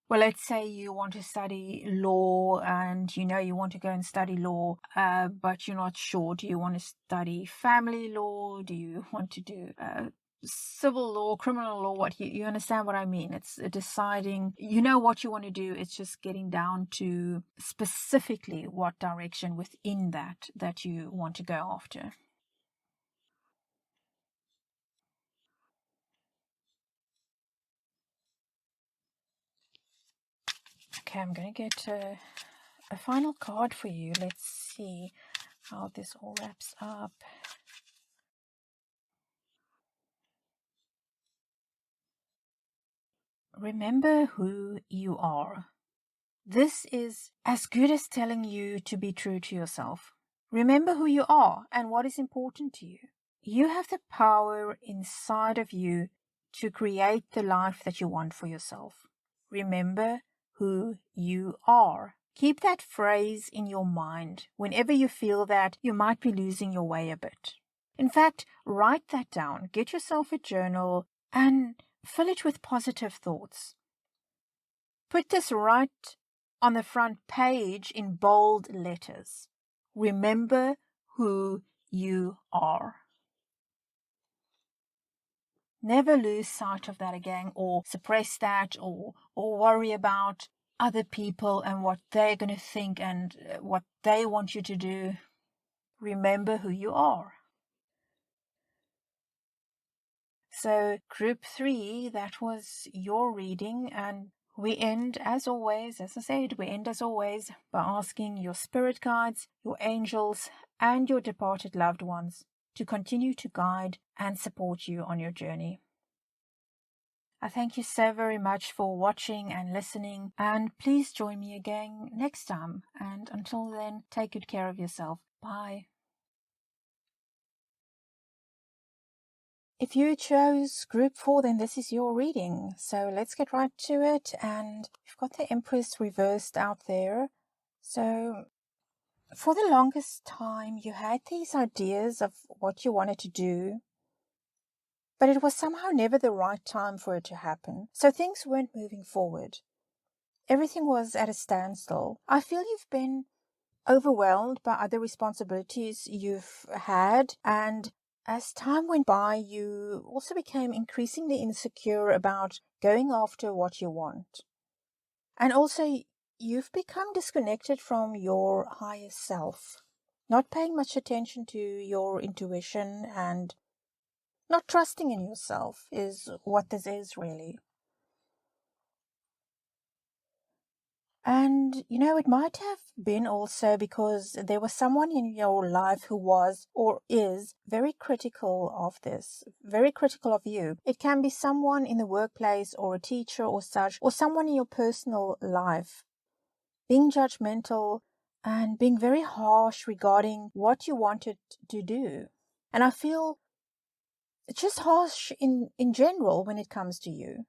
well, let's say you want to study law and you know you want to go and study law, but you're not sure. Do you want to study family law? Do you want to do civil law, criminal law? What you understand what I mean? It's deciding, you know what you want to do. It's just getting down to specifically what direction within that you want to go after. Okay, I'm going to get a final card for you. Let's see how this all wraps up. Remember who you are. This is as good as telling you to be true to yourself. Remember who you are and what is important to you. You have the power inside of you to create the life that you want for yourself. Remember who you are. Keep that phrase in your mind whenever you feel that you might be losing your way a bit. In fact, write that down. Get yourself a journal and fill it with positive thoughts. Put this right on the front page in bold letters. Remember who you are. Never lose sight of that again, or suppress that, or worry about other people and what they're going to think and what they want you to do. Remember who you are. So, group 3, that was your reading, and we end as always, as I said, we end as always by asking your spirit guides, your angels, and your departed loved ones to continue to guide and support you on your journey. I thank you so very much for watching and listening, and please join me again next time. And until then, take good care of yourself. Bye. If you chose group 4, then this is your reading. So let's get right to it. And you've got the Empress reversed out there. So for the longest time, you had these ideas of what you wanted to do. but it was somehow never the right time for it to happen. So things weren't moving forward. Everything was at a standstill. I feel you've been overwhelmed by other responsibilities you've had, and as time went by, you also became increasingly insecure about going after what you want. And also, you've become disconnected from your higher self, not paying much attention to your intuition and not trusting in yourself is what this is really. And, it might have been also because there was someone in your life who was or is very critical of this, very critical of you. It can be someone in the workplace or a teacher or such, or someone in your personal life, being judgmental and being very harsh regarding what you wanted to do. And I feel it's just harsh in general when it comes to you.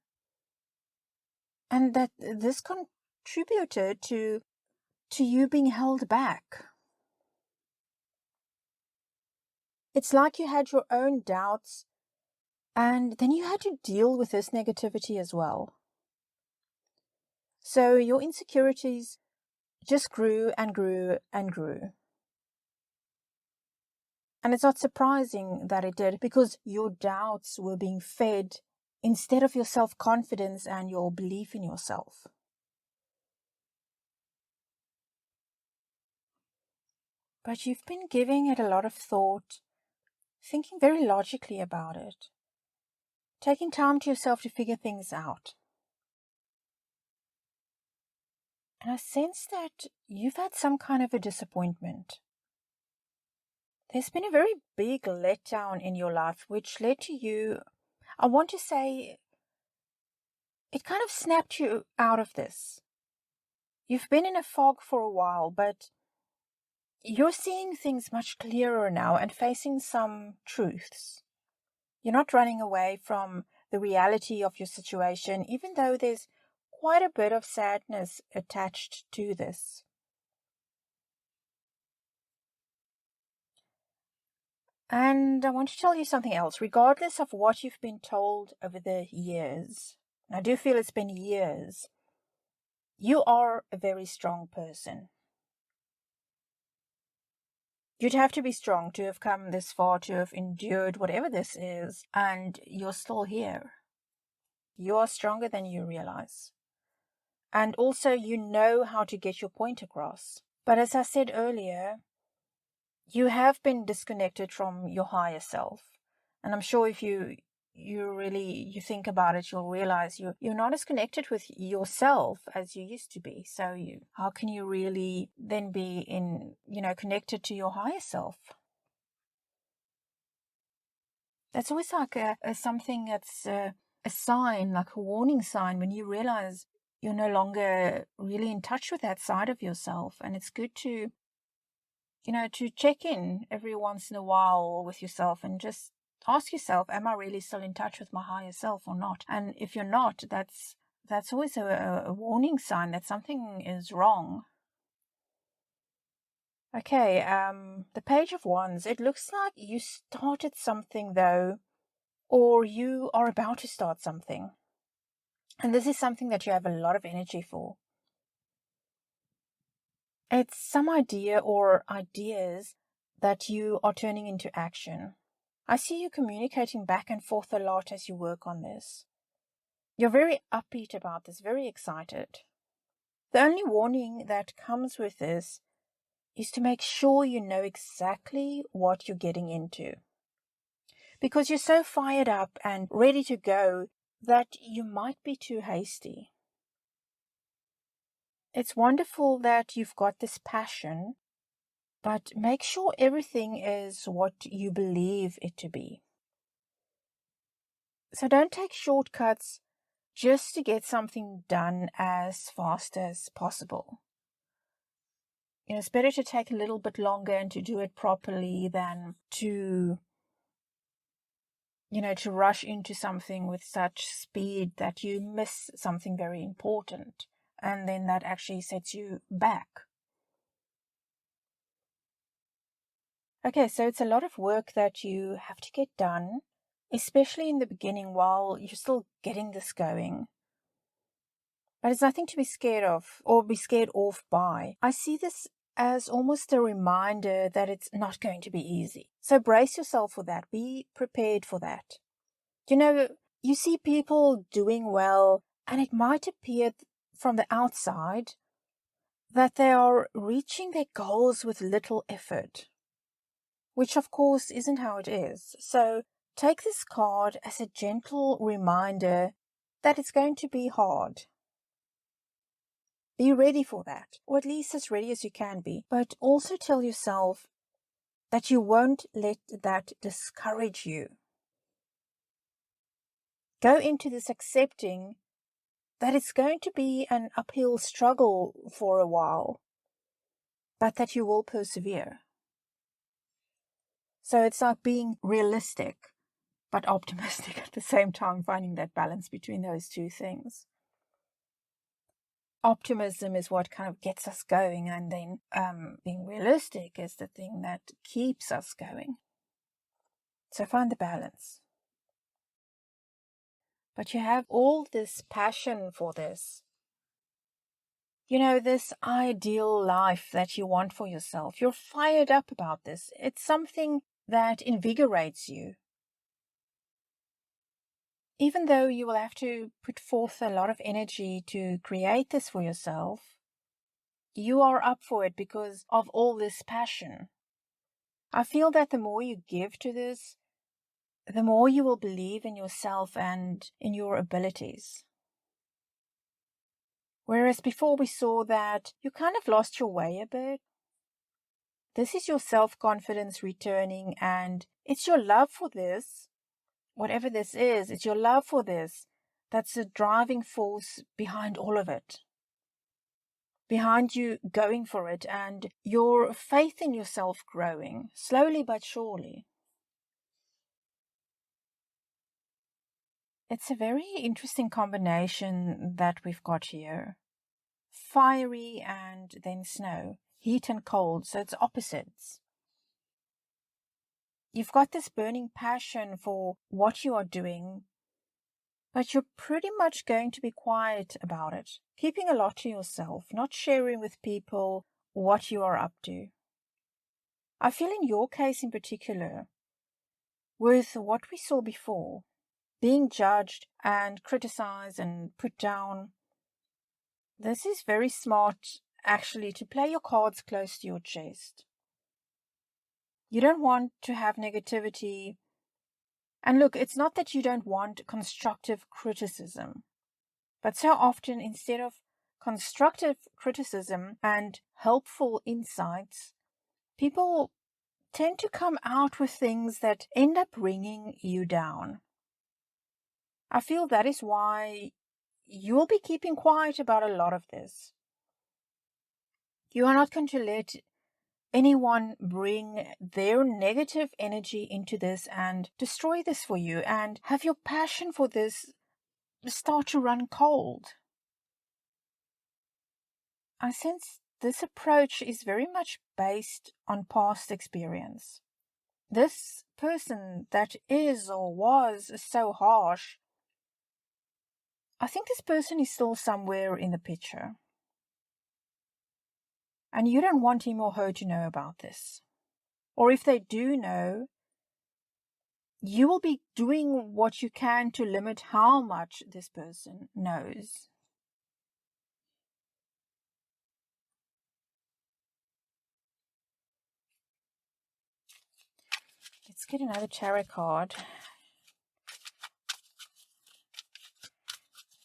And that this contributed to you being held back. It's like you had your own doubts, and then you had to deal with this negativity as well. So your insecurities just grew and grew and grew. And it's not surprising that it did, because your doubts were being fed instead of your self-confidence and your belief in yourself. But you've been giving it a lot of thought, thinking very logically about it, taking time to yourself to figure things out. And I sense that you've had some kind of a disappointment. There's been a very big letdown in your life, which led to you, I want to say, it kind of snapped you out of this. You've been in a fog for a while, but you're seeing things much clearer now and facing some truths. You're not running away from the reality of your situation, even though there's quite a bit of sadness attached to this. And I want to tell you something else. Regardless of what you've been told over the years, and I do feel it's been years, you are a very strong person. You'd have to be strong to have come this far, to have endured whatever this is, and you're still here. You are stronger than you realize. And also, you know how to get your point across. But as I said earlier, you have been disconnected from your higher self. And I'm sure if you think about it, you'll realize you're not as connected with yourself as you used to be. So how can you really then be connected to your higher self? That's always like a something that's a sign, like a warning sign, when you realize you're no longer really in touch with that side of yourself. And it's good to check in every once in a while with yourself and just ask yourself, am I really still in touch with my higher self or not? And if you're not, that's always a warning sign that something is wrong. Okay, the Page of Wands. It looks like you started something though, or you are about to start something. And this is something that you have a lot of energy for. It's some idea or ideas that you are turning into action. I see you communicating back and forth a lot as you work on this. You're very upbeat about this, very excited. The only warning that comes with this is to make sure you know exactly what you're getting into. Because you're so fired up and ready to go that you might be too hasty. It's wonderful that you've got this passion, but make sure everything is what you believe it to be. So don't take shortcuts just to get something done as fast as possible. It's better to take a little bit longer and to do it properly than to rush into something with such speed that you miss something very important. And then that actually sets you back. Okay, so it's a lot of work that you have to get done. especially in the beginning while you're still getting this going. But it's nothing to be scared of or be scared off by. I see this as almost a reminder that it's not going to be easy. So brace yourself for that. Be prepared for that. You see people doing well, and it might appear from the outside that they are reaching their goals with little effort, which of course isn't how it is. So take this card as a gentle reminder that it's going to be hard. Be ready for that, or at least as ready as you can be. But also tell yourself that you won't let that discourage you. Go into this accepting that it's going to be an uphill struggle for a while, but that you will persevere. So it's like being realistic, but optimistic at the same time, finding that balance between those two things. Optimism is what kind of gets us going, and then being realistic is the thing that keeps us going. So find the balance. But you have all this passion for this. This ideal life that you want for yourself. You're fired up about this. It's something that invigorates you. Even though you will have to put forth a lot of energy to create this for yourself, you are up for it because of all this passion. I feel that the more you give to this, the more you will believe in yourself and in your abilities. Whereas before we saw that you kind of lost your way a bit. This is your self-confidence returning, and it's your love for this, whatever this is, it's your love for this that's the driving force behind all of it. Behind you going for it, and your faith in yourself growing, slowly but surely. It's a very interesting combination that we've got here. Fiery and then snow. Heat and cold, so it's opposites. You've got this burning passion for what you are doing, but you're pretty much going to be quiet about it, keeping a lot to yourself, not sharing with people what you are up to. I feel in your case in particular, with what we saw before, being judged and criticized and put down, this is very smart actually to play your cards close to your chest. You don't want to have negativity. And look, it's not that you don't want constructive criticism, but so often instead of constructive criticism and helpful insights, people tend to come out with things that end up bringing you down. I feel that is why you'll be keeping quiet about a lot of this. You are not going to let anyone bring their negative energy into this and destroy this for you and have your passion for this start to run cold. I sense this approach is very much based on past experience. This person that is or was so harsh, I think this person is still somewhere in the picture. And you don't want him or her to know about this. Or if they do know, you will be doing what you can to limit how much this person knows. Let's get another tarot card.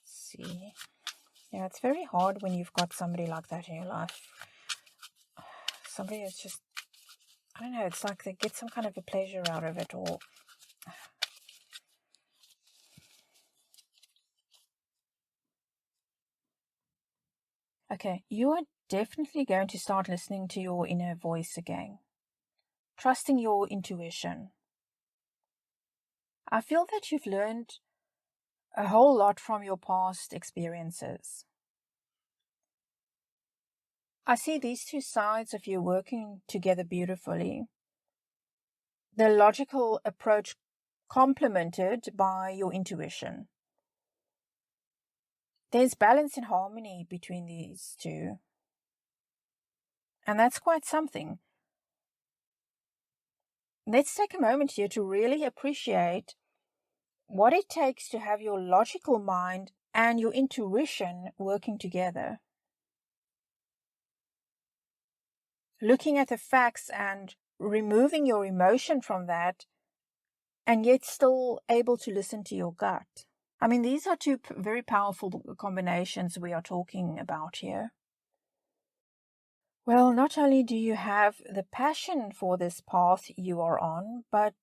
Let's see. Yeah, it's very hard when you've got somebody like that in your life. Somebody is just, I don't know, it's like they get some kind of a pleasure out of it, or okay, you are definitely going to start listening to your inner voice again. Trusting your intuition. I feel that you've learned a whole lot from your past experiences. I see these two sides of you working together beautifully. The logical approach complemented by your intuition. There's balance and harmony between these two. And that's quite something. Let's take a moment here to really appreciate what it takes to have your logical mind and your intuition working together. Looking at the facts and removing your emotion from that, and yet still able to listen to your gut. I mean, these are two very powerful combinations we are talking about here. Well, not only do you have the passion for this path you are on, but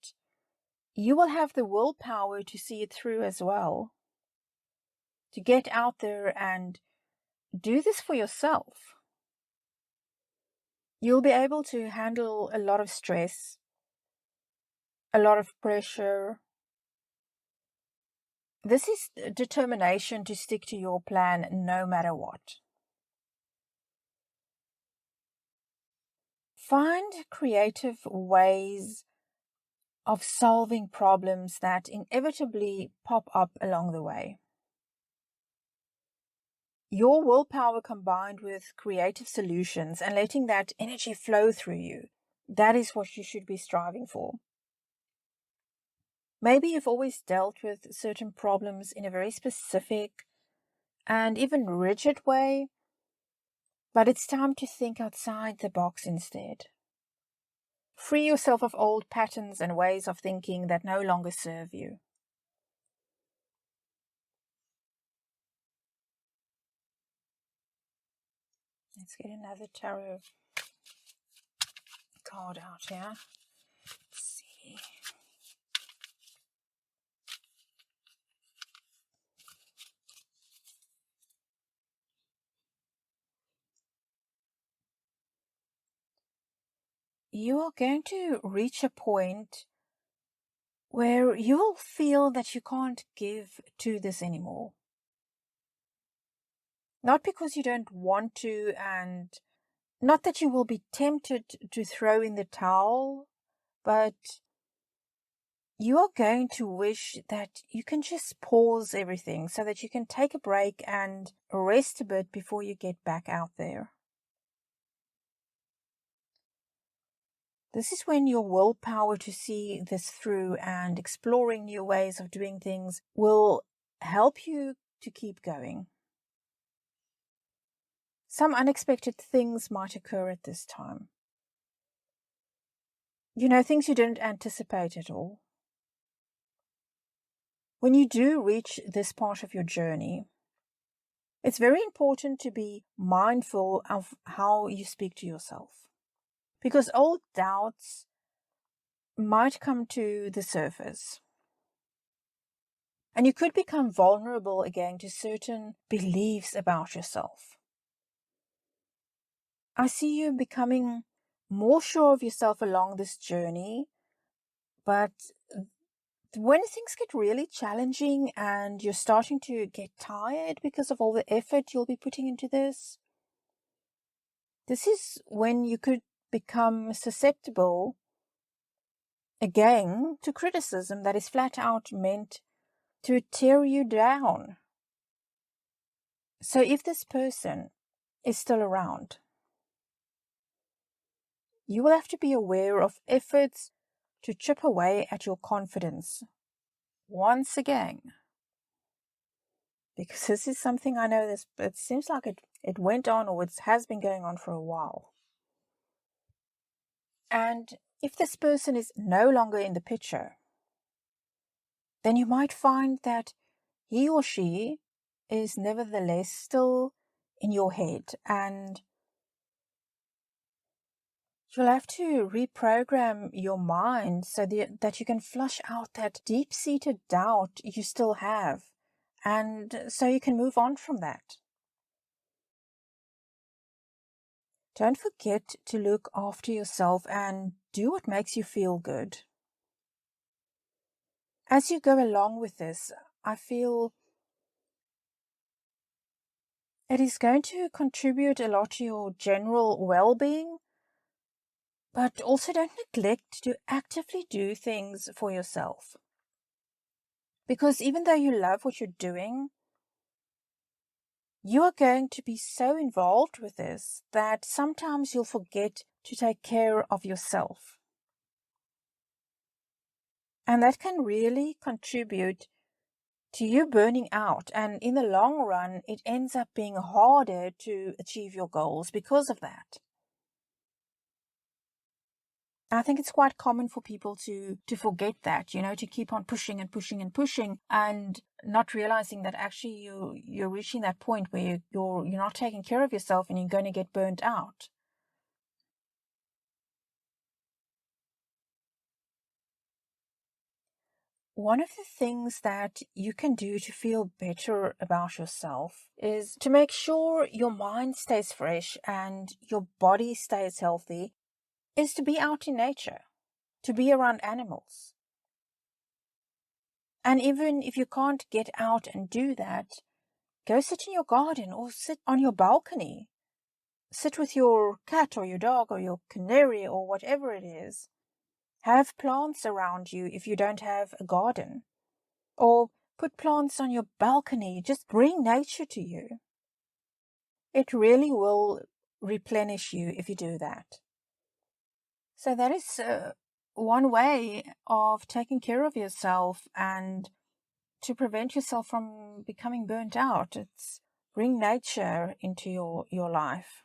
you will have the willpower to see it through as well. To get out there and do this for yourself. You'll be able to handle a lot of stress, a lot of pressure. This is determination to stick to your plan no matter what. Find creative ways of solving problems that inevitably pop up along the way. Your willpower combined with creative solutions and letting that energy flow through you, that is what you should be striving for. Maybe you've always dealt with certain problems in a very specific and even rigid way, but it's time to think outside the box instead. Free yourself of old patterns and ways of thinking that no longer serve you. Let's get another tarot card out here. Let's see. You are going to reach a point where you'll feel that you can't give to this anymore. Not because you don't want to, and not that you will be tempted to throw in the towel, but you are going to wish that you can just pause everything so that you can take a break and rest a bit before you get back out there. This is when your willpower to see this through and exploring new ways of doing things will help you to keep going. Some unexpected things might occur at this time. Things you didn't anticipate at all. When you do reach this part of your journey, it's very important to be mindful of how you speak to yourself. Because old doubts might come to the surface. And you could become vulnerable again to certain beliefs about yourself. I see you becoming more sure of yourself along this journey, but when things get really challenging and you're starting to get tired because of all the effort you'll be putting into this is when you could become susceptible again to criticism that is flat out meant to tear you down. So if this person is still around, you will have to be aware of efforts to chip away at your confidence once again. Because this is something I know it seems like it went on, or it has been going on for a while. And if this person is no longer in the picture, then you might find that he or she is nevertheless still in your head, and you'll have to reprogram your mind so that you can flush out that deep-seated doubt you still have, and so you can move on from that. Don't forget to look after yourself and do what makes you feel good. As you go along with this, I feel it is going to contribute a lot to your general well-being, but also don't neglect to actively do things for yourself. Because even though you love what you're doing, you are going to be so involved with this that sometimes you'll forget to take care of yourself. And that can really contribute to you burning out. And in the long run, it ends up being harder to achieve your goals because of that. I think it's quite common for people to forget that, to keep on pushing and pushing and pushing, and not realizing that actually you're reaching that point where you're not taking care of yourself and you're going to get burnt out. One of the things that you can do to feel better about yourself is to make sure your mind stays fresh and your body stays healthy, is to be out in nature, to be around animals. And even if you can't get out and do that, go sit in your garden or sit on your balcony. Sit with your cat or your dog or your canary or whatever it is. Have plants around you if you don't have a garden. Or put plants on your balcony. Just bring nature to you. It really will replenish you if you do that. So that is one way of taking care of yourself and to prevent yourself from becoming burnt out. It's bring nature into your life.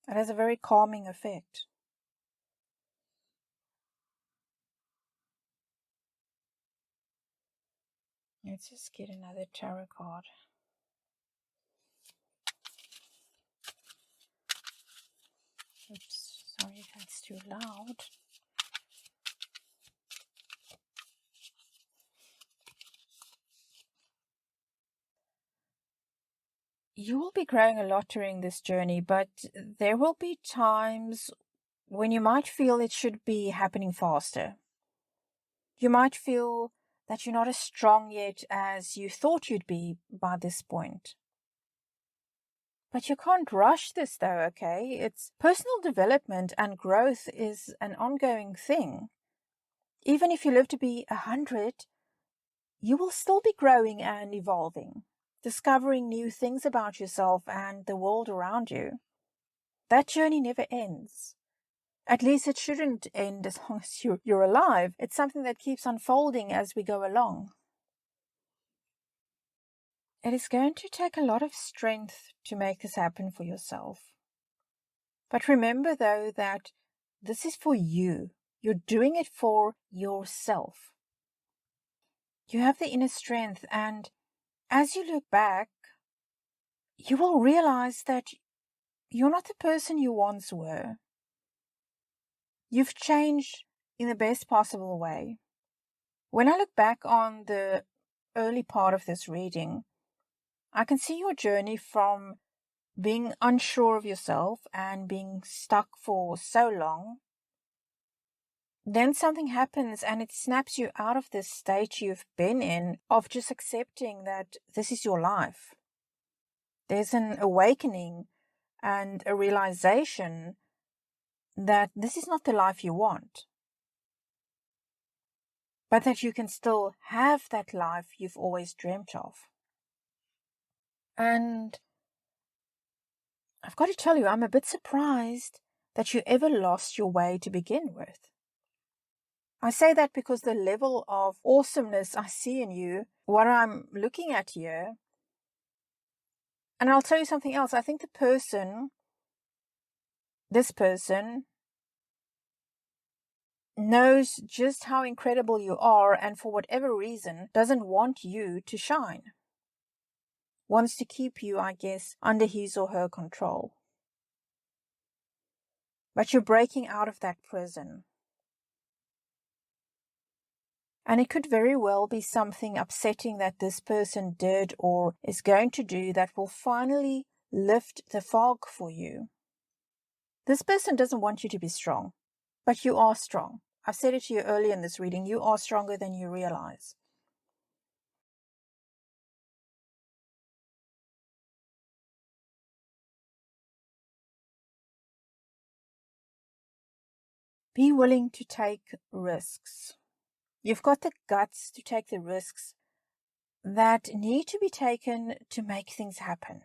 It has a very calming effect. Let's just get another tarot card. Oops, sorry if that's too loud. You will be growing a lot during this journey, but there will be times when you might feel it should be happening faster. You might feel that you're not as strong yet as you thought you'd be by this point. But you can't rush this though, okay? It's personal development and growth is an ongoing thing. Even if you live to be 100, you will still be growing and evolving, discovering new things about yourself and the world around you. That journey never ends. At least it shouldn't end as long as you're alive. It's something that keeps unfolding as we go along. It is going to take a lot of strength to make this happen for yourself. But remember, though, that this is for you. You're doing it for yourself. You have the inner strength, and as you look back, you will realize that you're not the person you once were. You've changed in the best possible way. When I look back on the early part of this reading, I can see your journey from being unsure of yourself and being stuck for so long. Then something happens and it snaps you out of this state you've been in of just accepting that this is your life. There's an awakening and a realization that this is not the life you want, but that you can still have that life you've always dreamt of. And I've got to tell you, I'm a bit surprised that you ever lost your way to begin with. I say that because the level of awesomeness I see in you, what I'm looking at here, and I'll tell you something else. I think this person, knows just how incredible you are and for whatever reason doesn't want you to shine. Wants to keep you, I guess, under his or her control. But you're breaking out of that prison. And it could very well be something upsetting that this person did or is going to do that will finally lift the fog for you. This person doesn't want you to be strong, but you are strong. I've said it to you earlier in this reading. You are stronger than you realize. Be willing to take risks. You've got the guts to take the risks that need to be taken to make things happen.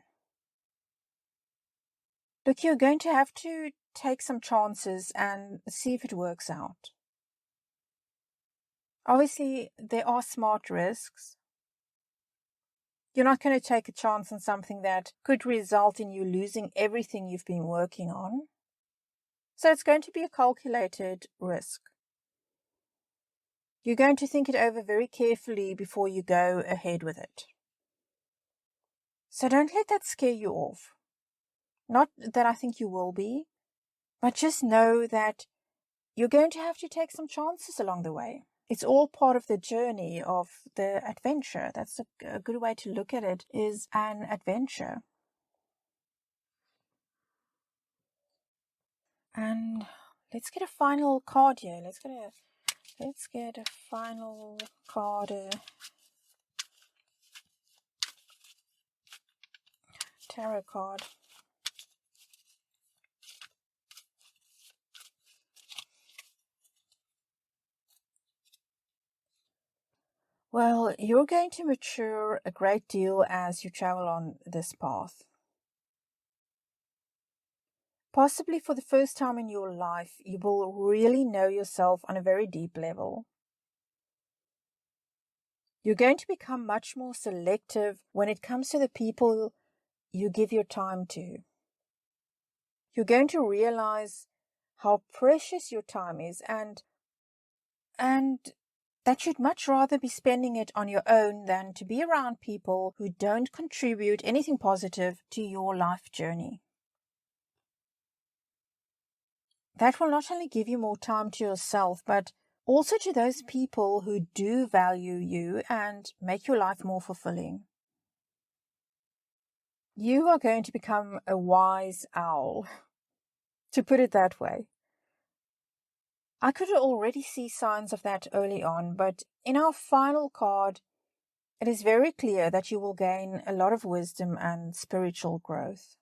Look, you're going to have to take some chances and see if it works out. Obviously, there are smart risks. You're not going to take a chance on something that could result in you losing everything you've been working on. So it's going to be a calculated risk. You're going to think it over very carefully before you go ahead with it. So don't let that scare you off. Not that I think you will be, but just know that you're going to have to take some chances along the way. It's all part of the journey of the adventure. That's a good way to look at it, is an adventure. And let's get a final card here. Let's get a final card. Tarot card. Well, you're going to mature a great deal as you travel on this path. Possibly for the first time in your life, you will really know yourself on a very deep level. You're going to become much more selective when it comes to the people you give your time to. You're going to realize how precious your time is and that you'd much rather be spending it on your own than to be around people who don't contribute anything positive to your life journey. That will not only give you more time to yourself, but also to those people who do value you and make your life more fulfilling. You are going to become a wise owl, to put it that way. I could already see signs of that early on, but in our final card, it is very clear that you will gain a lot of wisdom and spiritual growth.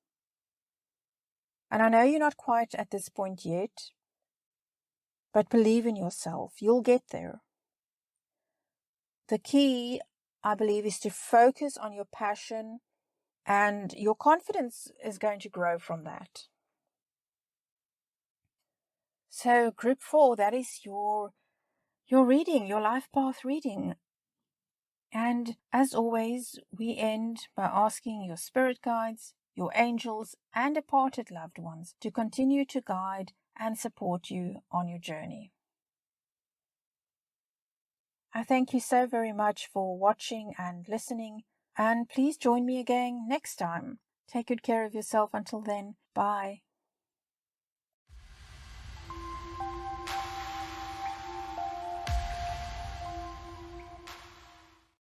And I know you're not quite at this point yet, but believe in yourself. You'll get there. The key, I believe, is to focus on your passion, and your confidence is going to grow from that. So group 4, that is your reading, your life path reading. And as always, we end by asking your spirit guides, your angels, and departed loved ones to continue to guide and support you on your journey. I thank you so very much for watching and listening, and please join me again next time. Take good care of yourself until then. Bye.